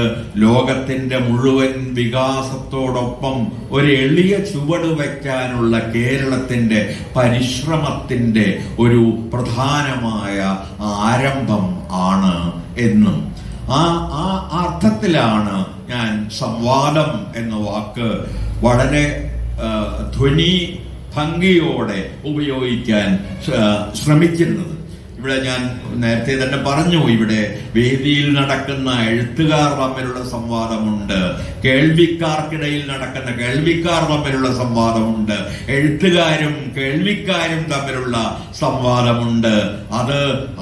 ലോകത്തിന്റെ മുഴുവൻ വികാസത്തോടൊപ്പം ഒരു എളിയ ചുവട് വയ്ക്കാനുള്ള കേരളത്തിന്റെ പരിശ്രമത്തിന്റെ ഒരു പ്രധാനമായ ആരംഭം ആണ് എന്നും. ആ അർത്ഥത്തിലാണ് ഞാൻ സംവാദം എന്ന വാക്ക് വളരെ ധ്വനി ഭംഗിയോടെ ഉപയോഗിക്കാൻ ശ്രമിക്കുന്നത്. ഇവിടെ ഞാൻ നേരത്തെ തന്നെ പറഞ്ഞു, ഇവിടെ വേദിയിൽ നടക്കുന്ന എഴുത്തുകാർ തമ്മിലുള്ള സംവാദമുണ്ട്, കേൾവിക്കാർക്കിടയിൽ നടക്കുന്ന കേൾവിക്കാർ തമ്മിലുള്ള സംവാദമുണ്ട്, എഴുത്തുകാരും കേൾവിക്കാരും തമ്മിലുള്ള സംവാദമുണ്ട്, അത്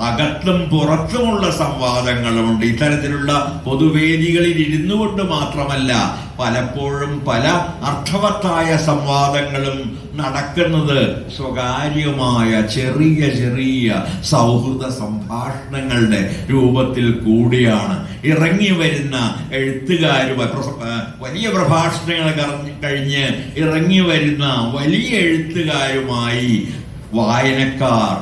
അകത്തും പുറത്തുമുള്ള സംവാദങ്ങളുമുണ്ട്. ഇത്തരത്തിലുള്ള പൊതുവേദികളിൽ ഇരുന്നു കൊണ്ട് മാത്രമല്ല, പലപ്പോഴും പല അർത്ഥവത്തായ സംവാദങ്ങളും നടക്കുന്നത് സ്വകാര്യമായ ചെറിയ ചെറിയ സൗഹൃദ സംഭാഷണങ്ങളുടെ രൂപത്തിൽ കൂടിയാണ്. ഇറങ്ങി വരുന്ന എഴുത്തുകാരും വലിയ പ്രഭാഷണങ്ങൾ കഴിഞ്ഞ് ഇറങ്ങി വരുന്ന വലിയ എഴുത്തുകാരുമായി വായനക്കാർ,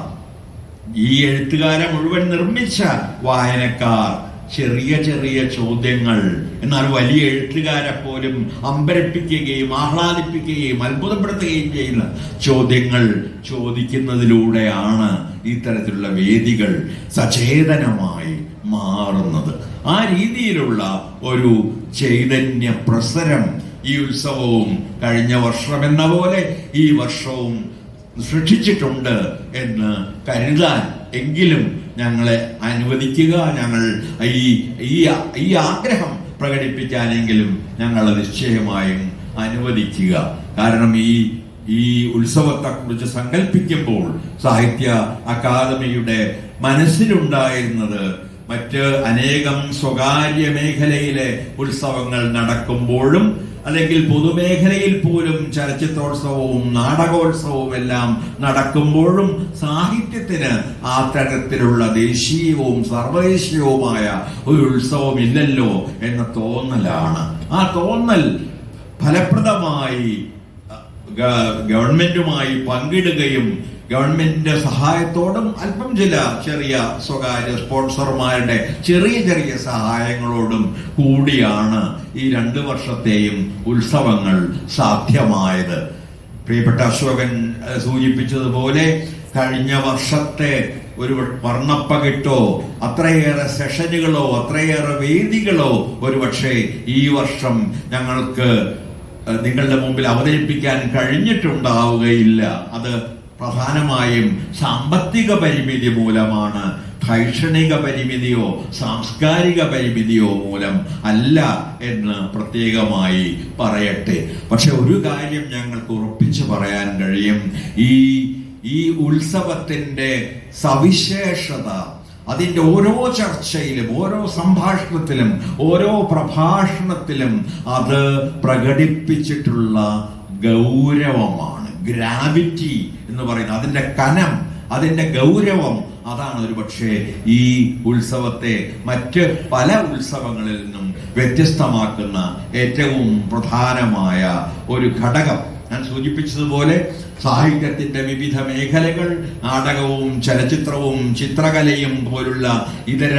ഈ എഴുത്തുകാരെ മുഴുവൻ നിർമ്മിച്ച വായനക്കാർ ചെറിയ ചെറിയ ചോദ്യങ്ങൾ, എന്നാൽ വലിയ എഴുത്തുകാരെ പോലും അമ്പരപ്പിക്കുകയും ആഹ്ലാദിപ്പിക്കുകയും അത്ഭുതപ്പെടുത്തുകയും ചെയ്യുന്ന ചോദ്യങ്ങൾ ചോദിക്കുന്നതിലൂടെയാണ് ഇത്തരത്തിലുള്ള വേദികൾ സചേതനമായി മാറുന്നത്. ആ രീതിയിലുള്ള ഒരു ചൈതന്യ പ്രസരം ഈ ഉത്സവവും കഴിഞ്ഞ വർഷം എന്ന പോലെ ഈ വർഷവും സൃഷ്ടിച്ചിട്ടുണ്ട് എന്ന് കരുതാൻ എങ്കിലും ഞങ്ങളെ അനുവദിക്കുക. ഞങ്ങൾ ഈ ആഗ്രഹം പ്രകടിപ്പിക്കാനെങ്കിലും ഞങ്ങൾ നിശ്ചയമായും അനുവദിക്കുക. കാരണം ഈ ഉത്സവത്തെക്കുറിച്ച് സങ്കല്പിക്കുമ്പോൾ സാഹിത്യ അക്കാദമിയുടെ മനസ്സിലുണ്ടായിരുന്നത് മറ്റ് അനേകം സ്വകാര്യ മേഖലയിലെ ഉത്സവങ്ങൾ നടക്കുമ്പോഴും അല്ലെങ്കിൽ പൊതുമേഖലയിൽ പോലും ചലച്ചിത്രോത്സവവും നാടകോത്സവവും എല്ലാം നടക്കുമ്പോഴും സാഹിത്യത്തിന് ആ തരത്തിലുള്ള ദേശീയവും സർവദേശീയവുമായ ഒരു ഉത്സവം ഇല്ലല്ലോ എന്ന തോന്നലാണ്. ആ തോന്നൽ ഫലപ്രദമായി ഗവൺമെന്റുമായി പങ്കിടുകയും ഗവൺമെന്റിന്റെ സഹായത്തോടും അല്പം ചില ചെറിയ സ്വകാര്യ സ്പോൺസർമാരുടെ ചെറിയ സഹായങ്ങളോടും കൂടിയാണ് ഈ 2 വർഷത്തെയും ഉത്സവങ്ങൾ സാധ്യമായത്. പ്രിയപ്പെട്ട അശോകൻ സൂചിപ്പിച്ചതുപോലെ കഴിഞ്ഞ വർഷത്തെ ഒരു വർണ്ണപ്പകിട്ടോ അത്രയേറെ സെഷനുകളോ അത്രയേറെ വേദികളോ ഒരുപക്ഷെ ഈ വർഷം ഞങ്ങൾക്ക് നിങ്ങളുടെ മുമ്പിൽ അവതരിപ്പിക്കാൻ കഴിഞ്ഞിട്ടുണ്ടാവുകയില്ല. അത് പ്രധാനമായും സാമ്പത്തിക പരിമിതി മൂലമാണ്. ശൈക്ഷണിക പരിമിതിയോ സാംസ്കാരിക പരിമിതിയോ മൂലം അല്ല എന്ന് പ്രത്യേകമായി പറയട്ടെ. പക്ഷെ ഒരു കാര്യം ഞങ്ങൾക്ക് ഉറപ്പിച്ചു പറയാൻ കഴിയും, ഈ ഉത്സവത്തിന്റെ സവിശേഷത അതിന്റെ ഓരോ ചർച്ചയിലും ഓരോ സംഭാഷണത്തിലും ഓരോ പ്രഭാഷണത്തിലും അത് പ്രകടിപ്പിച്ചിട്ടുള്ള ഗൗരവമാണ്. ഗ്രാവിറ്റി എന്ന് പറയുന്നത്, അതിന്റെ കനം, അതിന്റെ ഗൗരവം, അതാണ് ഒരു പക്ഷേ ഈ ഉത്സവത്തെ മറ്റ് പല ഉത്സവങ്ങളിൽ നിന്നും വ്യത്യസ്തമാക്കുന്ന ഏറ്റവും പ്രധാനമായ ഒരു ഘടകം. ഞാൻ സൂചിപ്പിച്ചതുപോലെ സാഹിത്യത്തിന്റെ വിവിധ മേഖലകൾ, നാടകവും ചലച്ചിത്രവും ചിത്രകലയും പോലുള്ള ഇതര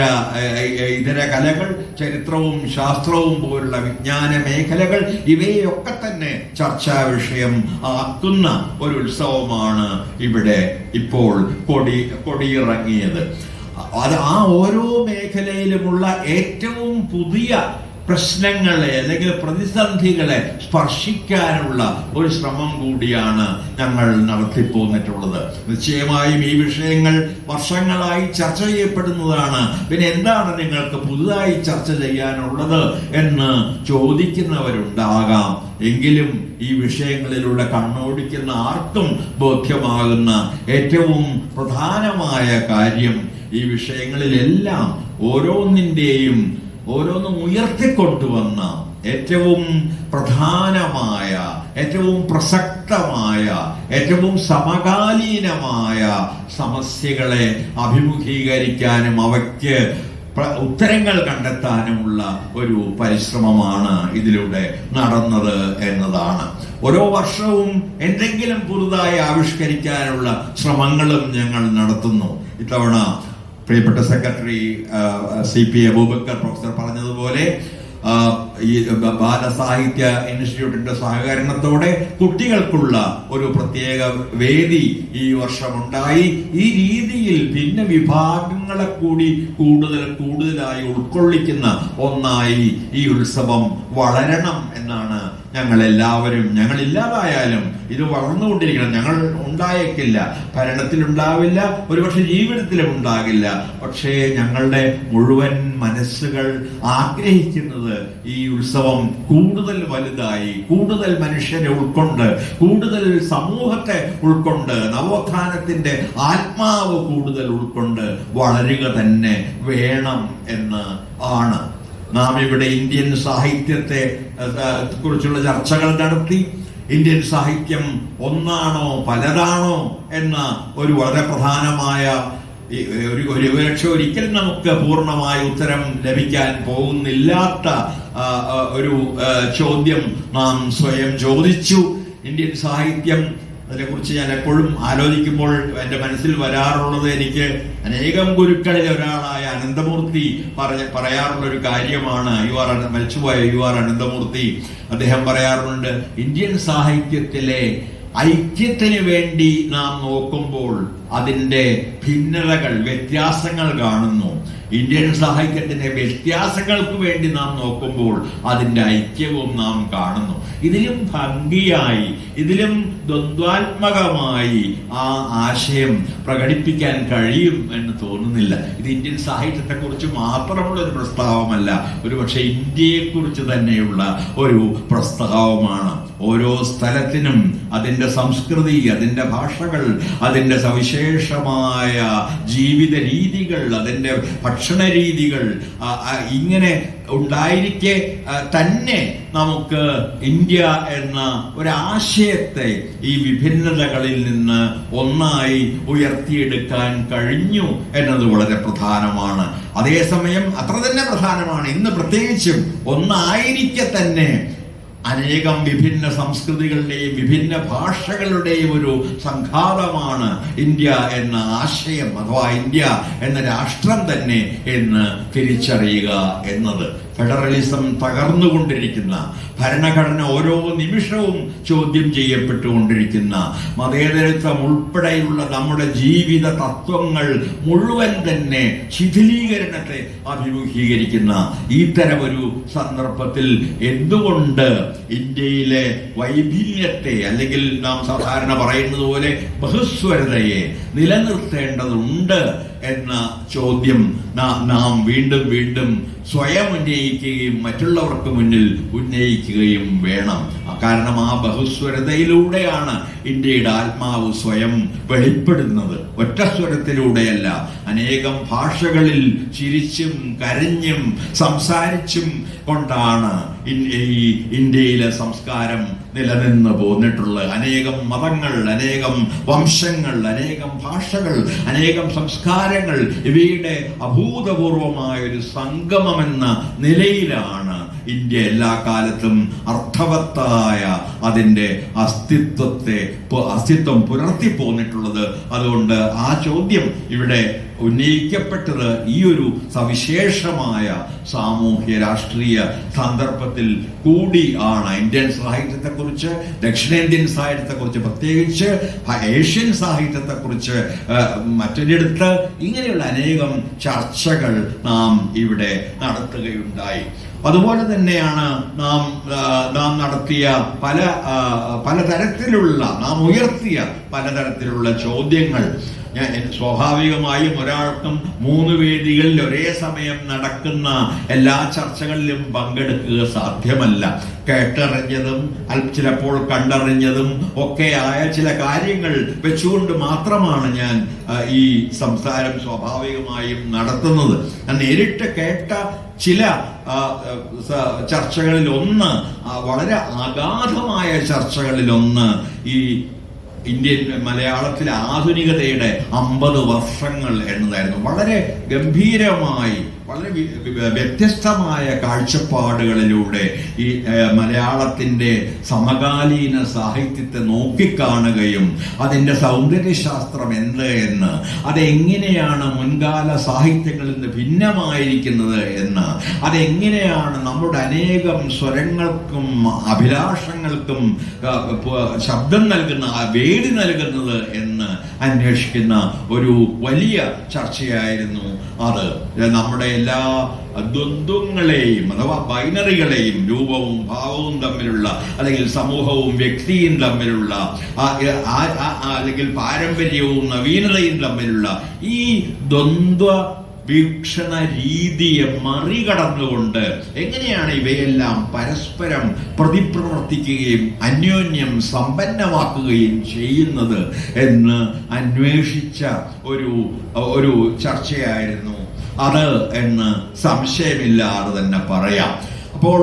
കലകൾ, ചരിത്രവും ശാസ്ത്രവും പോലുള്ള വിജ്ഞാന മേഖലകൾ, ഇവയൊക്കെ തന്നെ ചർച്ചാ വിഷയം ആക്കുന്ന ഒരു ഉത്സവമാണ് ഇവിടെ ഇപ്പോൾ കൊടിയിറങ്ങിയത്. അത് ആ ഓരോ മേഖലയിലുമുള്ള ഏറ്റവും പുതിയ പ്രശ്നങ്ങളെ അല്ലെങ്കിൽ പ്രതിസന്ധികളെ സ്പർശിക്കാനുള്ള ഒരു ശ്രമം കൂടിയാണ് ഞങ്ങൾ നടത്തിപ്പോന്നിട്ടുള്ളത്. നിശ്ചയമായും ഈ വിഷയങ്ങൾ വർഷങ്ങളായി ചർച്ച ചെയ്യപ്പെടുന്നതാണ്. പിന്നെ എന്താണ് നിങ്ങൾക്ക് പുതുതായി ചർച്ച ചെയ്യാനുള്ളത് എന്ന് ചോദിക്കുന്നവരുണ്ടാകാം. എങ്കിലും ഈ വിഷയങ്ങളിലൂടെ കണ്ണോടിക്കുന്ന ആർക്കും ബോധ്യമാകുന്ന ഏറ്റവും പ്രധാനമായ കാര്യം, ഈ വിഷയങ്ങളിലെല്ലാം ഓരോന്നും ഉയർത്തിക്കൊണ്ടുവന്ന ഏറ്റവും പ്രധാനമായ, ഏറ്റവും പ്രസക്തമായ, ഏറ്റവും സമകാലീനമായ സമസ്യകളെ അഭിമുഖീകരിക്കാനും അവയ്ക്ക് ഉത്തരങ്ങൾ കണ്ടെത്താനുമുള്ള ഒരു പരിശ്രമമാണ് ഇതിലൂടെ നടന്നത് എന്നതാണ്. ഓരോ വർഷവും എന്തെങ്കിലും പുതുതായി ആവിഷ്കരിക്കാനുള്ള ശ്രമങ്ങളും ഞങ്ങൾ നടത്തുന്നു. ഇത്തവണ പ്രിയപ്പെട്ട സെക്രട്ടറി CP അബൂബക്കർ പ്രൊഫസർ പറഞ്ഞതുപോലെ ഈ ബാലസാഹിത്യ ഇൻസ്റ്റിറ്റ്യൂട്ടിന്റെ സഹകരണത്തോടെ കുട്ടികൾക്കുള്ള ഒരു പ്രത്യേക വേദി ഈ വർഷമുണ്ടായി. ഈ രീതിയിൽ ഭിന്ന വിഭാഗങ്ങളെ കൂടി കൂടുതലായി ഉൾക്കൊള്ളിക്കുന്ന ഒന്നായി ഈ ഉത്സവം വളരണം എന്നാണ് ഞങ്ങളില്ലാതായാലും ഇത് വളർന്നുകൊണ്ടിരിക്കണം. ഞങ്ങൾ ഉണ്ടായേക്കില്ല, ഭരണത്തിലുണ്ടാവില്ല, ഒരുപക്ഷെ ജീവിതത്തിലും ഉണ്ടാകില്ല. പക്ഷേ ഞങ്ങളുടെ മുഴുവൻ മനസ്സുകൾ ആഗ്രഹിക്കുന്നത് ഈ ഉത്സവം കൂടുതൽ വലുതായി, കൂടുതൽ മനുഷ്യരെ ഉൾക്കൊണ്ട്, കൂടുതൽ സമൂഹത്തെ ഉൾക്കൊണ്ട്, നവോത്ഥാനത്തിന്റെ ആത്മാവ് കൂടുതൽ ഉൾക്കൊണ്ട് വളരുക തന്നെ വേണം എന്ന് ആണ്. നാം ഇവിടെ ഇന്ത്യൻ സാഹിത്യത്തെ കുറിച്ചുള്ള ചർച്ചകൾ നടത്തി. ഇന്ത്യൻ സാഹിത്യം ഒന്നാണോ പലതാണോ എന്ന ഒരു വളരെ പ്രധാനമായ ഒരിക്കലും നമുക്ക് പൂർണ്ണമായ ഉത്തരം ലഭിക്കാൻ പോകുന്നില്ലാത്ത ഒരു ചോദ്യം നാം സ്വയം ചോദിച്ചു. ഇന്ത്യൻ സാഹിത്യം, അതിനെക്കുറിച്ച് ഞാൻ എപ്പോഴും ആലോചിക്കുമ്പോൾ എൻ്റെ മനസ്സിൽ വരാറുള്ളത്, എനിക്ക് അനേകം ഗുരുക്കളിൽ ഒരാളായ അനന്തമൂർത്തി പറയാറുള്ള ഒരു കാര്യമാണ്. മരിച്ചുപോയ UR അനന്തമൂർത്തി അദ്ദേഹം പറയാറുണ്ട്, ഇന്ത്യൻ സാഹിത്യത്തിലെ ഐക്യത്തിന് വേണ്ടി നാം നോക്കുമ്പോൾ അതിൻ്റെ ഭിന്നതകൾ, വ്യത്യാസങ്ങൾ കാണുന്നു. ഇന്ത്യൻ സാഹിത്യത്തിന്റെ വ്യത്യാസങ്ങൾക്ക് വേണ്ടി നാം നോക്കുമ്പോൾ അതിൻ്റെ ഐക്യവും നാം കാണുന്നു. ഇതിലും ഭംഗിയായി, ഇതിലും ദ്വന്ദ്വാത്മകമായി ആ ആശയം പ്രകടിപ്പിക്കാൻ കഴിയും എന്ന് തോന്നുന്നില്ല. ഇത് ഇന്ത്യൻ സാഹിത്യത്തെക്കുറിച്ച് മാത്രമുള്ള ഒരു പ്രസ്താവമല്ല, ഒരുപക്ഷെ ഇന്ത്യയെക്കുറിച്ച് തന്നെയുള്ള ഒരു പ്രസ്താവമാണ്. ഓരോ സ്ഥലത്തിനും അതിൻ്റെ സംസ്കൃതി, അതിൻ്റെ ഭാഷകൾ, അതിൻ്റെ സവിശേഷമായ ജീവിത രീതികൾ, അതിൻ്റെ ഭക്ഷണ രീതികൾ ഇങ്ങനെ ഉണ്ടായിരിക്കെ തന്നെ നമുക്ക് ഇന്ത്യ എന്ന ഒരാശയത്തെ ഈ വിഭിന്നതകളിൽ നിന്ന് ഒന്നായി ഉയർത്തിയെടുക്കാൻ കഴിഞ്ഞു എന്നത് വളരെ പ്രധാനമാണ്. അതേസമയം അത്ര തന്നെ പ്രധാനമാണ് ഇന്ന് പ്രത്യേകിച്ചും ഒന്നായിരിക്കെ തന്നെ അനേകം വിഭിന്ന സംസ്കൃതികളുടെയും വിഭിന്ന ഭാഷകളുടെയും ഒരു സംഘാതമാണ് ഇന്ത്യ എന്ന ആശയം, അഥവാ ഇന്ത്യ എന്ന രാഷ്ട്രം തന്നെ എന്ന് തിരിച്ചറിയുക എന്നത്. ഫെഡറലിസം തകർന്നുകൊണ്ടിരിക്കുന്ന, ഭരണഘടന ഓരോ നിമിഷവും ചോദ്യം ചെയ്യപ്പെട്ടുകൊണ്ടിരിക്കുന്ന, മതേതരത്വം ഉൾപ്പെടെയുള്ള നമ്മുടെ ജീവിത തത്വങ്ങൾ മുഴുവൻ തന്നെ ശിഥിലീകരണത്തെ അഭിമുഖീകരിക്കുന്ന ഇത്തരമൊരു സന്ദർഭത്തിൽ എന്തുകൊണ്ട് ഇന്ത്യയിലെ വൈഭിന്യത്തെ, അല്ലെങ്കിൽ നാം സാധാരണ പറയുന്നത് പോലെ ബഹുസ്വരതയെ നിലനിർത്തേണ്ടതുണ്ട് എന്ന ചോദ്യം നാം വീണ്ടും വീണ്ടും സ്വയം ഉന്നയിക്കുകയും മറ്റുള്ളവർക്ക് മുന്നിൽ ഉന്നയിക്കുകയും വേണം. കാരണം ആ ബഹുസ്വരതയിലൂടെയാണ് ഇന്ത്യയുടെ ആത്മാവ് സ്വയം വെളിപ്പെടുന്നത്. ഒറ്റ സ്വരത്തിലൂടെയല്ല, അനേകം ഭാഷകളിൽ ചിരിച്ചും കരഞ്ഞും സംസാരിച്ചും കൊണ്ടാണ് ഈ ഇന്ത്യയിലെ സംസ്കാരം നിലനിന്ന് പോന്നിട്ടുള്ളത്. അനേകം മതങ്ങൾ, അനേകം വംശങ്ങൾ, അനേകം ഭാഷകൾ, അനേകം സംസ്കാരങ്ങൾ, ഇവയുടെ അഭൂതപൂർവമായ ഒരു സംഗമമെന്ന നിലയിലാണ് ഇന്ത്യ എല്ലാ കാലത്തും അർത്ഥവത്തായ അതിൻ്റെ അസ്തിത്വം പുലർത്തി പോന്നിട്ടുള്ളത്. അതുകൊണ്ട് ആ ചോദ്യം ഇവിടെ ഉന്നയിക്കപ്പെട്ടത് ഈ ഒരു സവിശേഷമായ സാമൂഹ്യ രാഷ്ട്രീയ സന്ദർഭത്തിൽ കൂടി ആണ്. ഇന്ത്യൻ സാഹിത്യത്തെക്കുറിച്ച്, ദക്ഷിണേന്ത്യൻ സാഹിത്യത്തെക്കുറിച്ച്, പ്രത്യേകിച്ച് ഏഷ്യൻ സാഹിത്യത്തെക്കുറിച്ച് മറ്റൊരിടത്ത് ഇങ്ങനെയുള്ള അനേകം ചർച്ചകൾ നാം ഇവിടെ നടത്തുകയുണ്ടായി. അതുപോലെ തന്നെയാണ് നാം നടത്തിയ പലതരത്തിലുള്ള, നാം ഉയർത്തിയ പലതരത്തിലുള്ള ചോദ്യങ്ങൾ. സ്വാഭാവികമായും ഒരാൾക്കും 3 വേദികളിൽ ഒരേ സമയം നടക്കുന്ന എല്ലാ ചർച്ചകളിലും പങ്കെടുക്കുക സാധ്യമല്ല. കേട്ടറിഞ്ഞതും ചിലപ്പോൾ കണ്ടറിഞ്ഞതും ഒക്കെയായ ചില കാര്യങ്ങൾ വെച്ചുകൊണ്ട് മാത്രമാണ് ഞാൻ ഈ സംസാരം സ്വാഭാവികമായും നടത്തുന്നത്. ഞാൻ നേരിട്ട് കേട്ട ചില ചർച്ചകളിലൊന്ന്, വളരെ അഗാധമായ ചർച്ചകളിലൊന്ന്, ഈ ഇന്ത്യൻ മലയാളത്തിലെ ആധുനികതയുടെ 50 വർഷങ്ങൾ എന്നതായിരുന്നു. വളരെ ഗംഭീരമായി, വളരെ വ്യത്യസ്തമായ കാഴ്ചപ്പാടുകളിലൂടെ ഈ മലയാളത്തിൻ്റെ സമകാലീന സാഹിത്യത്തെ നോക്കിക്കാണുകയും അതിൻ്റെ സൗന്ദര്യശാസ്ത്രം എന്ത് എന്ന്, അതെങ്ങനെയാണ് മുൻകാല സാഹിത്യങ്ങളിൽ നിന്ന് ഭിന്നമായിരിക്കുന്നത് എന്ന്, അതെങ്ങനെയാണ് നമ്മുടെ അനേകം സ്വരങ്ങൾക്കും അഭിലാഷങ്ങൾക്കും ശബ്ദം നൽകുന്ന, വേദി നൽകുന്നത് എന്ന് അന്വേഷിക്കുന്ന ഒരു വലിയ ചർച്ചയായിരുന്നു അത്. നമ്മുടെ എല്ലാ ദ്വന്ദ്ങ്ങളെയും, അഥവാ ബൈനറികളെയും, രൂപവും ഭാവവും തമ്മിലുള്ള, അല്ലെങ്കിൽ സമൂഹവും വ്യക്തിയും തമ്മിലുള്ള, അല്ലെങ്കിൽ പാരമ്പര്യവും നവീനതയും തമ്മിലുള്ള ഈ ദ്വന്ദ്വ വീക്ഷണ രീതിയെ മറികടന്നുകൊണ്ട് എങ്ങനെയാണ് ഇവയെല്ലാം പരസ്പരം പ്രതിപ്രവർത്തിക്കുകയും അന്യോന്യം സമ്പന്നമാക്കുകയും ചെയ്യുന്നത് എന്ന് അന്വേഷിച്ച ഒരു ചർച്ചയായിരുന്നു അത് എന്ന് സംശയമില്ലാതെ തന്നെ പറയാം. അപ്പോൾ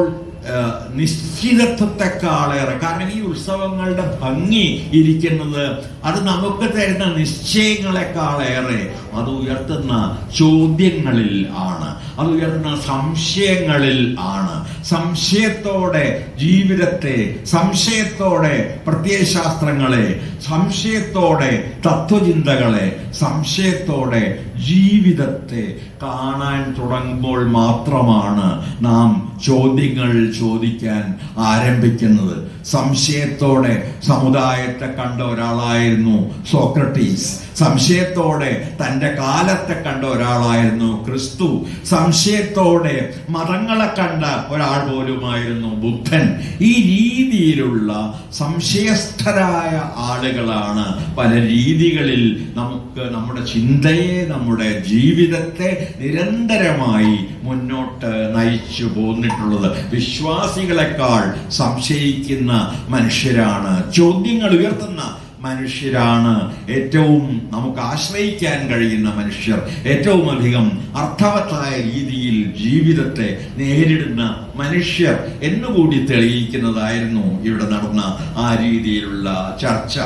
നിശ്ചിതത്വത്തെക്കാളേറെ, കാരണം ഈ ഉത്സവങ്ങളുടെ ഭംഗി ഇരിക്കുന്നത് അത് നമുക്ക് തരുന്ന നിശ്ചയങ്ങളെക്കാളേറെ അത് ഉയർത്തുന്ന ചോദ്യങ്ങളിൽ ആണ്, അത് ഉയർത്തുന്ന സംശയങ്ങളിൽ ആണ്. സംശയത്തോടെ ജീവിതത്തെ, സംശയത്തോടെ പ്രത്യയശാസ്ത്രങ്ങളെ, സംശയത്തോടെ തത്വചിന്തകളെ, സംശയത്തോടെ ജീവിതത്തെ കാണാൻ തുടങ്ങുമ്പോൾ മാത്രമാണ് നാം ചോദ്യങ്ങൾ ചോദിക്കാൻ ആരംഭിക്കുന്നത്. സംശയത്തോടെ സമുദായത്തെ കണ്ട ഒരാളായിരുന്നു സോക്രട്ടീസ്. സംശയത്തോടെ തൻ്റെ തൻ്റെ കാലത്തെ കണ്ട ഒരാളായിരുന്നു ക്രിസ്തു. സംശയത്തോടെ മതങ്ങളെ കണ്ട ഒരാൾ പോലുമായിരുന്നു ബുദ്ധൻ. ഈ രീതിയിലുള്ള സംശയസ്ഥരായ ആളുകളാണ് പല രീതികളിൽ നമുക്ക് നമ്മുടെ ചിന്തയെ, നമ്മുടെ ജീവിതത്തെ നിരന്തരമായി മുന്നോട്ട് നയിച്ചു പോന്നിട്ടുള്ളത്. വിശ്വാസികളെക്കാൾ സംശയിക്കുന്ന മനുഷ്യരാണ്, ചോദ്യങ്ങൾ ഉയർത്തുന്ന മനുഷ്യരാണ് ഏറ്റവും നമുക്ക് ആശ്രയിക്കാൻ കഴിയുന്ന മനുഷ്യർ. ഏറ്റവും അധികം അർത്ഥവത്തായ രീതിയിൽ ജീവിതത്തെ നേരിടുന്ന മനുഷ്യർ എന്നുകൂടി തെളിയിക്കുന്നതായിരുന്നു ഇവിടെ നടന്ന ആ രീതിയിലുള്ള ചർച്ച.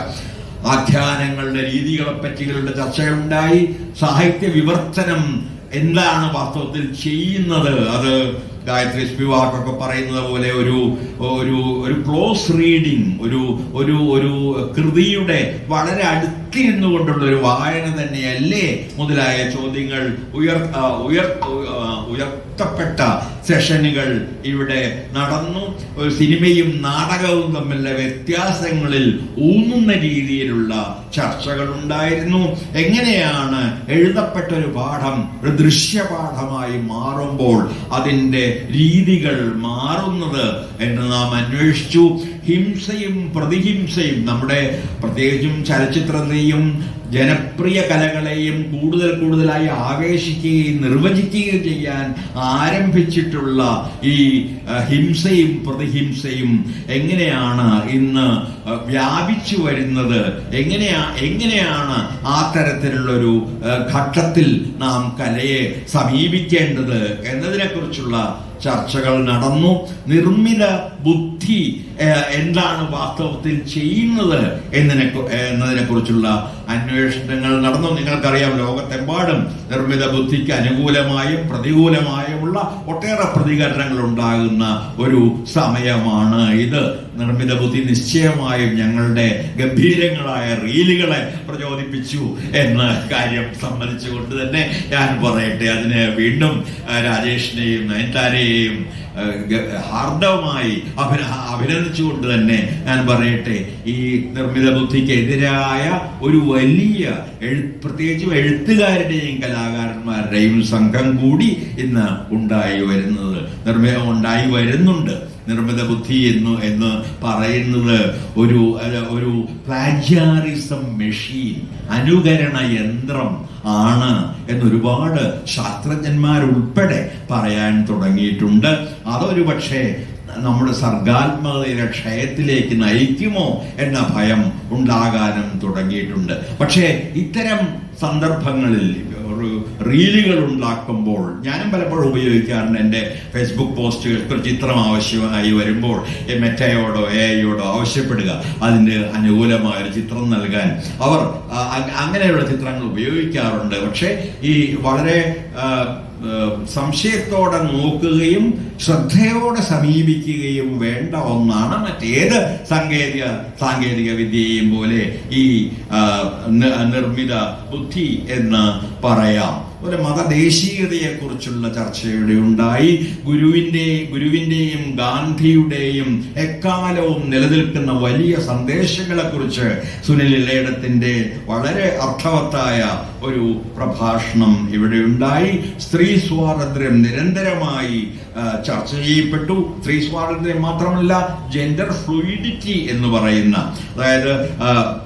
ആഖ്യാനങ്ങളുടെ രീതികളെ പറ്റിയുള്ള ചർച്ചകളുണ്ടായി. സാഹിത്യ വിവർത്തനം എന്താണ് വാസ്തവത്തിൽ ചെയ്യുന്നത്? അത് ഗായത്രി സ്പിവാക്കൊക്കെ പറയുന്നത് പോലെ ഒരു ക്ലോസ് റീഡിങ്, ഒരു കൃതിയുടെ വളരെ അടുത്തിരുന്നു കൊണ്ടുള്ള ഒരു വായന തന്നെയല്ലേ മുതലായ ചോദ്യങ്ങൾ ഉയർത്തപ്പെട്ട സെഷനുകൾ ഇവിടെ നടന്നു. ഒരു സിനിമയും നാടകവും തമ്മിലുള്ള വ്യത്യാസങ്ങളിൽ ഊന്നുന്ന രീതിയിലുള്ള ചർച്ചകൾ ഉണ്ടായിരുന്നു. എങ്ങനെയാണ് എഴുതപ്പെട്ട ഒരു പാഠം ഒരു ദൃശ്യപാഠമായി മാറുമ്പോൾ അതിൻ്റെ രീതികൾ മാറുന്നത് എന്ന് നാം അന്വേഷിച്ചു. ഹിംസയും പ്രതിഹിംസയും നമ്മുടെ പ്രത്യേകിച്ചും ചലച്ചിത്രത്തെയും ജനപ്രിയ കലകളെയും കൂടുതലായി ആവേശിക്കുകയും നിർവചിക്കുകയും ചെയ്യാൻ ആരംഭിച്ചിട്ടുള്ള ഈ ഹിംസയും പ്രതിഹിംസയും എങ്ങനെയാണ് ഇന്ന് വ്യാപിച്ചു വരുന്നത്, എങ്ങനെയാണ് ആ തരത്തിലുള്ളൊരു ഘട്ടത്തിൽ നാം കലയെ സമീപിക്കേണ്ടത് എന്നതിനെക്കുറിച്ചുള്ള ചർച്ചകൾ നടന്നു. നിർമ്മിത ബുദ്ധി എന്താണ് വാസ്തവത്തിൽ ചെയ്യുന്നത് എന്നതിനെ കുറിച്ചുള്ള അന്വേഷണങ്ങൾ നടന്നു. നിങ്ങൾക്കറിയാം, ലോകത്തെമ്പാടും നിർമ്മിത ബുദ്ധിക്ക് അനുകൂലമായും പ്രതികൂലമായുമുള്ള ഒട്ടേറെ പ്രതികരണങ്ങൾ ഉണ്ടാകുന്ന ഒരു സമയമാണ് ഇത്. നിർമ്മിത ബുദ്ധി നിശ്ചയമായും ഞങ്ങളുടെ ഗംഭീരങ്ങളായ റീലുകളെ പ്രചോദിപ്പിച്ചു എന്ന കാര്യം സമ്മതിച്ചുകൊണ്ട് തന്നെ ഞാൻ പറയട്ടെ. അതിന് വീണ്ടും രാജേഷിനെയും നയൻതാരയെയും ഹാർദവമായി അഭിനന്ദിച്ചുകൊണ്ട് തന്നെ ഞാൻ പറയട്ടെ, ഈ നിർമ്മിത ബുദ്ധിക്കെതിരായ ഒരു വലിയ പ്രത്യേകിച്ചും എഴുത്തുകാരുടെയും കലാകാരന്മാരുടെയും സംഘം കൂടി ഇന്ന് ഉണ്ടായി വരുന്നുണ്ട്. നിർമ്മിത ബുദ്ധി എന്ന് പറയുന്നത് ഒരു പ്ലാജിയാറിസം മെഷീൻ, അനുകരണ യന്ത്രം ആണ് എന്നൊരുപാട് ശാസ്ത്രജ്ഞന്മാരുൾപ്പെടെ പറയാൻ തുടങ്ങിയിട്ടുണ്ട്. അതൊരു പക്ഷേ നമ്മുടെ സർഗാത്മകതയുടെ ക്ഷയത്തിലേക്ക് നയിക്കുമോ എന്ന ഭയം ഉണ്ടാകാനും തുടങ്ങിയിട്ടുണ്ട്. പക്ഷേ ഇത്തരം സന്ദർഭങ്ങളിൽ റീലുകൾ ഉണ്ടാക്കുമ്പോൾ ഞാനും പലപ്പോഴും ഉപയോഗിക്കാറുണ്ട്. എൻ്റെ ഫേസ്ബുക്ക് പോസ്റ്റുകൾക്ക് ഒരു ചിത്രം ആവശ്യമായി വരുമ്പോൾ മെറ്റയോടോ എഐയോടോ ആവശ്യപ്പെടുക അതിന് അനുകൂലമായ ഒരു ചിത്രം നൽകാൻ. അവർ അങ്ങനെയുള്ള ചിത്രങ്ങൾ ഉപയോഗിക്കാറുണ്ട്. പക്ഷേ ഈ വളരെ സംശയത്തോടെ നോക്കുകയും ശ്രദ്ധയോടെ സമീപിക്കുകയും വേണ്ട ഒന്നാണ് മറ്റേത് സാങ്കേതിക വിദ്യയും പോലെ ഈ നിർമ്മിത ബുദ്ധി എന്ന് പറയാം. ഒരു മതദേശീയതയെക്കുറിച്ചുള്ള ചർച്ചയുടെ ഉണ്ടായി. ഗുരുവിന്റെയും ഗാന്ധിയുടെയും എക്കാലവും നിലനിൽക്കുന്ന വലിയ സന്ദേശങ്ങളെക്കുറിച്ച് സുനിൽ ഇളയിടത്തിന്റെ വളരെ അർത്ഥവത്തായ ഒരു പ്രഭാഷണം ഇവിടെ ഉണ്ടായി. സ്ത്രീ സ്വാതന്ത്ര്യം നിരന്തരമായി ചർച്ച ചെയ്യപ്പെട്ടു. സ്ത്രീ സ്വാതന്ത്ര്യം മാത്രമല്ല, ജെൻഡർ ഫ്ലൂയിഡിറ്റി എന്ന് പറയുന്ന, അതായത്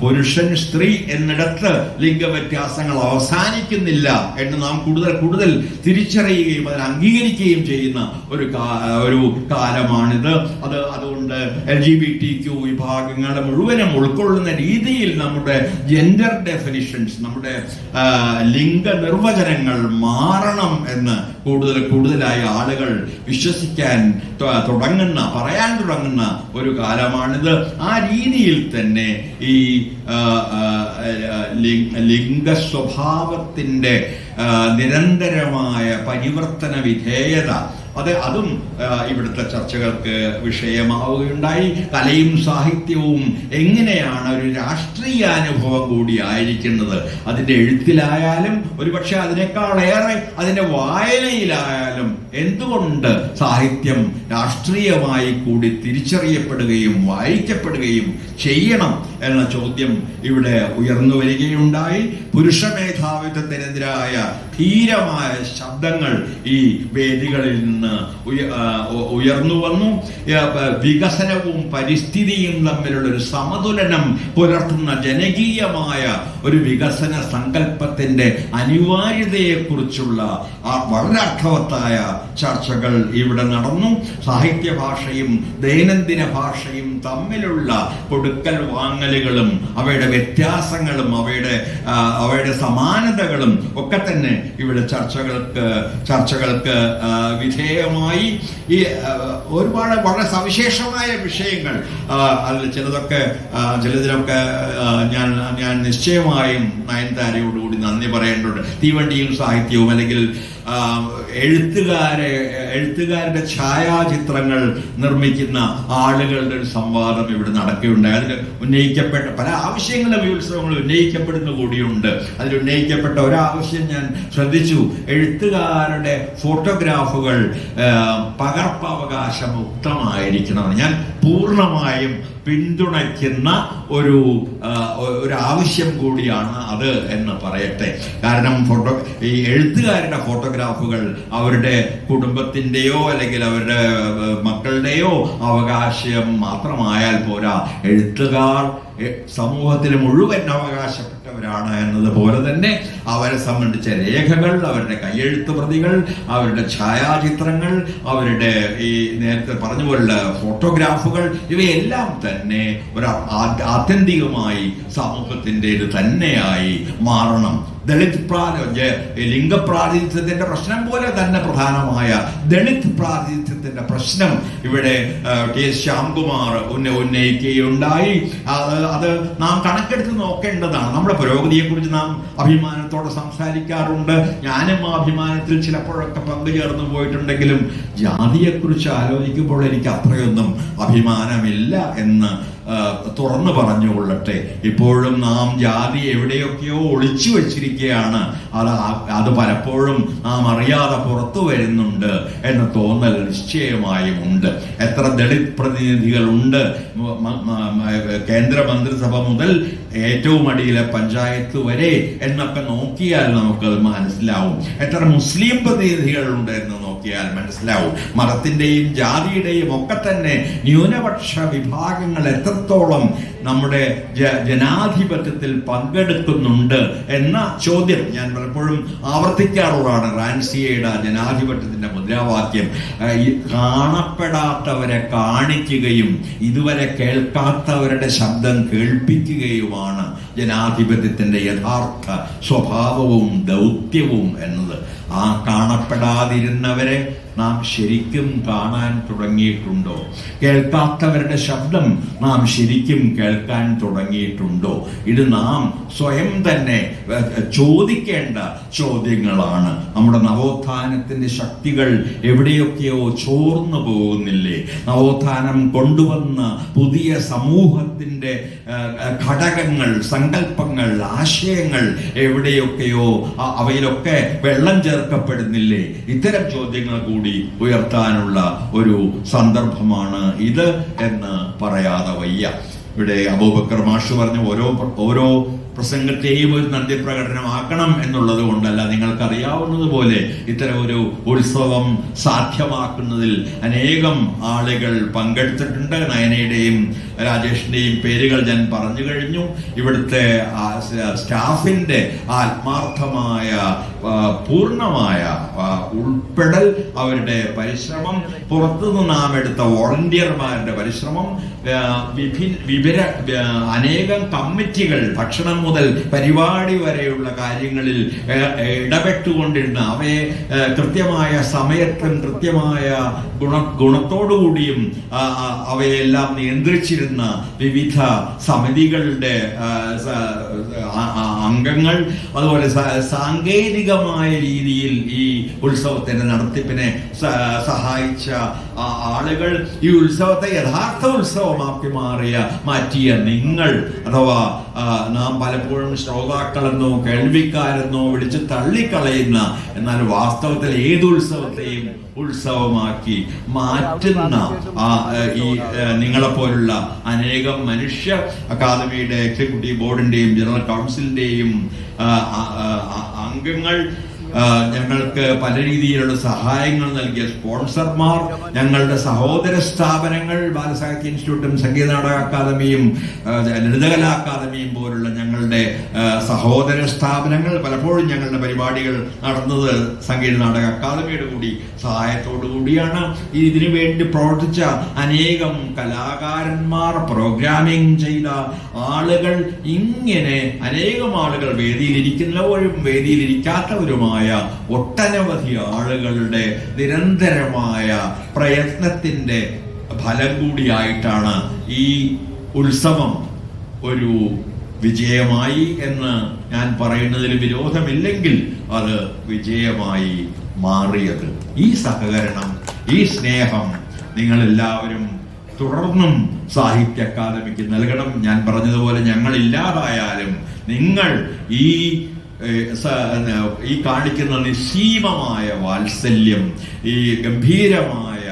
പുരുഷൻ സ്ത്രീ എന്നിടത്ത് ലിംഗവ്യത്യാസങ്ങൾ അവസാനിക്കുന്നില്ല എന്ന് നാം കൂടുതൽ തിരിച്ചറിയുകയും അതിനെ അംഗീകരിക്കുകയും ചെയ്യുന്ന ഒരു കാലമാണിത്. അതുകൊണ്ട് LGBTQ വിഭാഗങ്ങളെ മുഴുവനും ഉൾക്കൊള്ളുന്ന രീതിയിൽ നമ്മുടെ ജെൻഡർ ഡെഫിനിഷൻസ്, നമ്മുടെ ലിംഗ നിർവചനങ്ങൾ മാറണം എന്ന് കൂടുതലായി ആളുകൾ വിശ്വസിക്കാൻ പറയാൻ തുടങ്ങുന്ന ഒരു കാലമാണിത്. ആ രീതിയിൽ തന്നെ ഈ ലിംഗ സ്വഭാവത്തിന്റെ നിരന്തരമായ പരിവർത്തന വിധേയത അതും ഇവിടുത്തെ ചർച്ചകൾക്ക് വിഷയമാവുകയുണ്ടായി. കലയും സാഹിത്യവും എങ്ങനെയാണ് ഒരു രാഷ്ട്രീയ അനുഭവം കൂടി ആയിരിക്കുന്നത്, അതിൻ്റെ എഴുത്തിലായാലും ഒരുപക്ഷെ അതിനേക്കാളേറെ അതിൻ്റെ വായനയിലായാലും എന്തുകൊണ്ട് സാഹിത്യം രാഷ്ട്രീയമായി കൂടി തിരിച്ചറിയപ്പെടുകയും വായിക്കപ്പെടുകയും ചെയ്യണം എന്ന ചോദ്യം ഇവിടെ ഉയർന്നു വരികയുണ്ടായി. പുരുഷ മേധാവിത്വത്തിനെതിരായ ധീരമായ ശബ്ദങ്ങൾ ഈ വേദികളിൽ നിന്ന് ഉയർന്നു വന്നു. വികസനവും പരിസ്ഥിതിയും തമ്മിലുള്ള ഒരു സമതുലനം പുലർത്തുന്ന ജനകീയമായ ഒരു വികസന സങ്കല്പത്തിന്റെ അനിവാര്യതയെക്കുറിച്ചുള്ള വളരെ അർത്ഥവത്തായ ചർച്ചകൾ ഇവിടെ നടന്നു. സാഹിത്യ ഭാഷയും ദൈനംദിന ഭാഷയും തമ്മിലുള്ള കൊടുക്കൽ വാങ്ങലുകളും അവയുടെ വ്യത്യാസങ്ങളും അവയുടെ സമാനതകളും ഒക്കെ തന്നെ ഇവിടെ ചർച്ചകൾക്ക് വിധേയമായി. ഈ ഒരുപാട് വളരെ സവിശേഷമായ വിഷയങ്ങൾ അതിൽ ചിലതിനൊക്കെ ഞാൻ നിശ്ചയമായും നയൻതാരയോടുകൂടി നന്ദി പറയേണ്ടതുണ്ട്. തീവണ്ടിയും സാഹിത്യവും അല്ലെങ്കിൽ എഴുത്തുകാരുടെ ഛായാചിത്രങ്ങൾ നിർമ്മിക്കുന്ന ആളുകളുടെ ഒരു സംവാദം ഇവിടെ നടക്കുകയുണ്ടായി. അതിൽ ഉന്നയിക്കപ്പെട്ട പല ആവശ്യങ്ങളും ഈ ഉത്സവങ്ങൾ ഉന്നയിക്കപ്പെടുന്ന കൂടിയുണ്ട്. അതിൽ ഉന്നയിക്കപ്പെട്ട ഒരാവശ്യം ഞാൻ ശ്രദ്ധിച്ചു. എഴുത്തുകാരുടെ ഫോട്ടോഗ്രാഫുകൾ പകർപ്പവകാശമുക്തമായിരിക്കണം. ഞാൻ പൂർണ്ണമായും പിന്തുണയ്ക്കുന്ന ഒരു ആവശ്യം കൂടിയാണ് അത് എന്ന് പറയട്ടെ. കാരണം ഈ എഴുത്തുകാരുടെ ഫോട്ടോഗ്രാഫുകൾ അവരുടെ കുടുംബത്തിൻ്റെയോ അല്ലെങ്കിൽ അവരുടെ മക്കളുടെയോ അവകാശം മാത്രമായാൽ പോരാ. എഴുത്തുകാർ സമൂഹത്തിന് മുഴുവൻ അവകാശപ്പെട്ടവരാണ് എന്നതുപോലെ തന്നെ അവരെ സംബന്ധിച്ച രേഖകൾ, അവരുടെ കയ്യെഴുത്ത് പ്രതികൾ, അവരുടെ ഛായാചിത്രങ്ങൾ, അവരുടെ ഈ നേരത്തെ പറഞ്ഞുപോലുള്ള ഫോട്ടോഗ്രാഫുകൾ ഇവയെല്ലാം തന്നെ ഒരു ആത്യന്തികമായി സമൂഹത്തിൻ്റെത് തന്നെയായി മാറണം. ദളിത് ലിംഗപ്രാതിനിധ്യത്തിന്റെ പ്രശ്നം പോലെ തന്നെ പ്രധാനമായ ദളിത് പ്രാതിനിധ്യത്തിന്റെ പ്രശ്നം ഇവിടെ ടി.എസ്. ശ്യാംകുമാർ ഉന്നയിക്കുകയുണ്ടായി. അത് നാം കണക്കെടുത്ത് നോക്കേണ്ടതാണ്. നമ്മുടെ പുരോഗതിയെക്കുറിച്ച് നാം അഭിമാനത്തോടെ സംസാരിക്കാറുണ്ട്. ഞാനും ആ അഭിമാനത്തിൽ ചിലപ്പോഴൊക്കെ പങ്കുചേർന്ന് പോയിട്ടുണ്ടെങ്കിലും ജാതിയെക്കുറിച്ച് ആലോചിക്കുമ്പോൾ എനിക്ക് അത്രയൊന്നും അഭിമാനമില്ല എന്ന് തുറന്നു പറഞ്ഞുകൊള്ളട്ടെ. ഇപ്പോഴും നാം ജാതി എവിടെയൊക്കെയോ ഒളിച്ചു വച്ചിരിക്കുകയാണ്. അത് പലപ്പോഴും നാം അറിയാതെ പുറത്തു വരുന്നുണ്ട് എന്ന തോന്നൽ നിശ്ചയമായും ഉണ്ട്. എത്ര ദളിത് പ്രതിനിധികളുണ്ട് കേന്ദ്ര മന്ത്രിസഭ മുതൽ ഏറ്റവും അടിയിലെ പഞ്ചായത്ത് വരെ എന്നൊക്കെ നോക്കിയാൽ നമുക്കത് മനസ്സിലാവും. എത്ര മുസ്ലിം പ്രതിനിധികളുണ്ട് എന്ന് നോക്കിയാൽ മനസ്സിലാവും. മതത്തിന്റെയും ജാതിയുടെയും ഒക്കെ തന്നെ ന്യൂനപക്ഷ വിഭാഗങ്ങൾ എത്രത്തോളം നമ്മുടെ ജനാധിപത്യത്തിൽ പങ്കെടുക്കുന്നുണ്ട് എന്ന ചോദ്യം ഞാൻ പലപ്പോഴും ആവർത്തിക്കാറുള്ളതാണ്. റാൻസിയുടെ ജനാധിപത്യത്തിന്റെ മുദ്രാവാക്യം കാണപ്പെടാത്തവരെ കാണിക്കുകയും ഇതുവരെ കേൾക്കാത്തവരുടെ ശബ്ദം കേൾപ്പിക്കുകയുമാണ് ജനാധിപത്യത്തിന്റെ യഥാർത്ഥ സ്വഭാവവും ദൗത്യവും എന്നത്. ആ കാണപ്പെടാതിരുന്നവരെ നാം ശരിക്കും കാണാൻ തുടങ്ങിയിട്ടുണ്ടോ? കേൾക്കാത്തവരുടെ ശബ്ദം നാം ശരിക്കും കേൾക്കാൻ തുടങ്ങിയിട്ടുണ്ടോ? ഇത് നാം സ്വയം തന്നെ ചോദിക്കേണ്ട ചോദ്യങ്ങളാണ്. നമ്മുടെ നവോത്ഥാനത്തിന്റെ ശക്തികൾ എവിടെയൊക്കെയോ ചോർന്നു പോകുന്നില്ലേ? നവോത്ഥാനം കൊണ്ടുവന്ന പുതിയ സമൂഹത്തിന്റെ ഘടകങ്ങൾ, സങ്കല്പങ്ങൾ, ആശയങ്ങൾ എവിടെയൊക്കെയോ അവയിലൊക്കെ വെള്ളം ചേർക്കപ്പെടുന്നില്ലേ? ഇത്തരം ചോദ്യങ്ങൾ കൂടി ഉയർത്താനുള്ള ഒരു സന്ദർഭമാണ് ഇത് എന്ന് പറയാതെ വയ്യ. ഇവിടെ അബൂബക്കർ മാഷ് പറഞ്ഞു ഓരോ പ്രസംഗത്തെയും ഒരു നന്ദി പ്രകടനമാക്കണം എന്നുള്ളത് കൊണ്ടല്ല. നിങ്ങൾക്കറിയാവുന്നതുപോലെ ഇത്തരം ഒരു ഉത്സവം സാധ്യമാക്കുന്നതിൽ അനേകം ആളുകൾ പങ്കെടുത്തിട്ടുണ്ട്. നയനയുടെയും രാജേഷിന്റെയും പേരുകൾ ഞാൻ പറഞ്ഞു കഴിഞ്ഞു. ഇവിടുത്തെ സ്റ്റാഫിന്റെ ആത്മാർത്ഥമായ പൂർണ്ണമായ ഉൾപ്പെടൽ, അവരുടെ പരിശ്രമം, പുറത്തുനിന്ന് നാം എടുത്ത വോളണ്ടിയർമാരുടെ പരിശ്രമം, അനേകം കമ്മിറ്റികൾ ഭക്ഷണം മുതൽ പരിപാടി വരെയുള്ള കാര്യങ്ങളിൽ ഇടപെട്ടുകൊണ്ടിരുന്ന അവയെ കൃത്യമായ സമയത്തും കൃത്യമായ ഗുണത്തോടുകൂടിയും അവയെല്ലാം നിയന്ത്രിച്ചിരുന്ന വിവിധ സമിതികളുടെ അംഗങ്ങൾ, അതുപോലെ സാങ്കേതിക സാമ്പത്തികമായ രീതിയിൽ ഈ ഉത്സവത്തിന്റെ നടത്തിപ്പിനെ സഹായിച്ച ആളുകൾ, ഈ ഉത്സവത്തെ യഥാർത്ഥ ഉത്സവമാക്കി മാറ്റിയ നിങ്ങൾ, അഥവാ നാം പലപ്പോഴും ശ്രോതാക്കളെന്നോ കേൾവിക്കാരെന്നോ വിളിച്ച് തള്ളിക്കളയുന്ന, എന്നാൽ വാസ്തവത്തിൽ ഏതുത്സവത്തെയും ഉത്സവമാക്കി മാറ്റുന്ന ഈ നിങ്ങളെപ്പോലുള്ള അനേകം മനുഷ്യ അക്കാദമിയുടെ എക്സിക്യൂട്ടീവ് ബോർഡിന്റെയും ജനറൽ കൗൺസിലിന്റെയും അംഗങ്ങൾ, ഞങ്ങൾക്ക് പല രീതിയിലുള്ള സഹായങ്ങൾ നൽകിയ സ്പോൺസർമാർ, ഞങ്ങളുടെ സഹോദര സ്ഥാപനങ്ങൾ ബാലസാഹിത്യ ഇൻസ്റ്റിറ്റ്യൂട്ടും സംഗീത നാടക അക്കാദമിയും ലളിതകലാ അക്കാദമിയും പോലുള്ള ഞങ്ങളുടെ സഹോദര സ്ഥാപനങ്ങൾ, പലപ്പോഴും ഞങ്ങളുടെ പരിപാടികൾ നടന്നത് സംഗീത നാടക അക്കാദമിയുടെ കൂടി സഹായത്തോടു കൂടിയാണ്. ഇതിനു വേണ്ടി പ്രവർത്തിച്ച അനേകം കലാകാരന്മാർ, പ്രോഗ്രാമിംഗ് ചെയ്ത ആളുകൾ, ഇങ്ങനെ അനേകം ആളുകൾ, വേദിയിലിരിക്കുന്നവരും വേദിയിലിരിക്കാത്തവരുമായ ഒട്ടനവധി ആളുകളുടെ നിരന്തരമായ പ്രയത്നത്തിന്റെ ഫലം കൂടിയായിട്ടാണ് ഈ ഉത്സവം ഒരു വിജയമായി എന്ന് ഞാൻ പറയുന്നതിൽ വിരോധമില്ലെങ്കിൽ അത് വിജയമായി മാറിയത്. ഈ സഹകരണം, ഈ സ്നേഹം നിങ്ങളെല്ലാവരും തുടർന്നും സാഹിത്യ അക്കാദമിക്ക് നൽകണം. ഞാൻ പറഞ്ഞതുപോലെ ഞങ്ങൾ ഇല്ലാതായാലും നിങ്ങൾ ഈ കാണിക്കുന്ന നിസ്സീമമായ വാത്സല്യം, ഈ ഗംഭീരമായ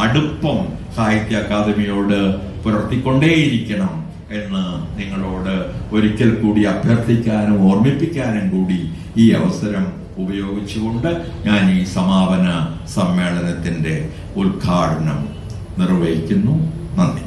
അടുപ്പം സാഹിത്യ അക്കാദമിയോട് പുലർത്തിക്കൊണ്ടേയിരിക്കണം എന്ന് നിങ്ങളോട് ഒരിക്കൽ കൂടി അഭ്യർത്ഥിക്കാനും ഓർമ്മിപ്പിക്കാനും കൂടി ഈ അവസരം ഉപയോഗിച്ചുകൊണ്ട് ഞാൻ ഈ സമാപന സമ്മേളനത്തിന്റെ ഉദ്ഘാടനം നിർവഹിക്കുന്നു. നന്ദി.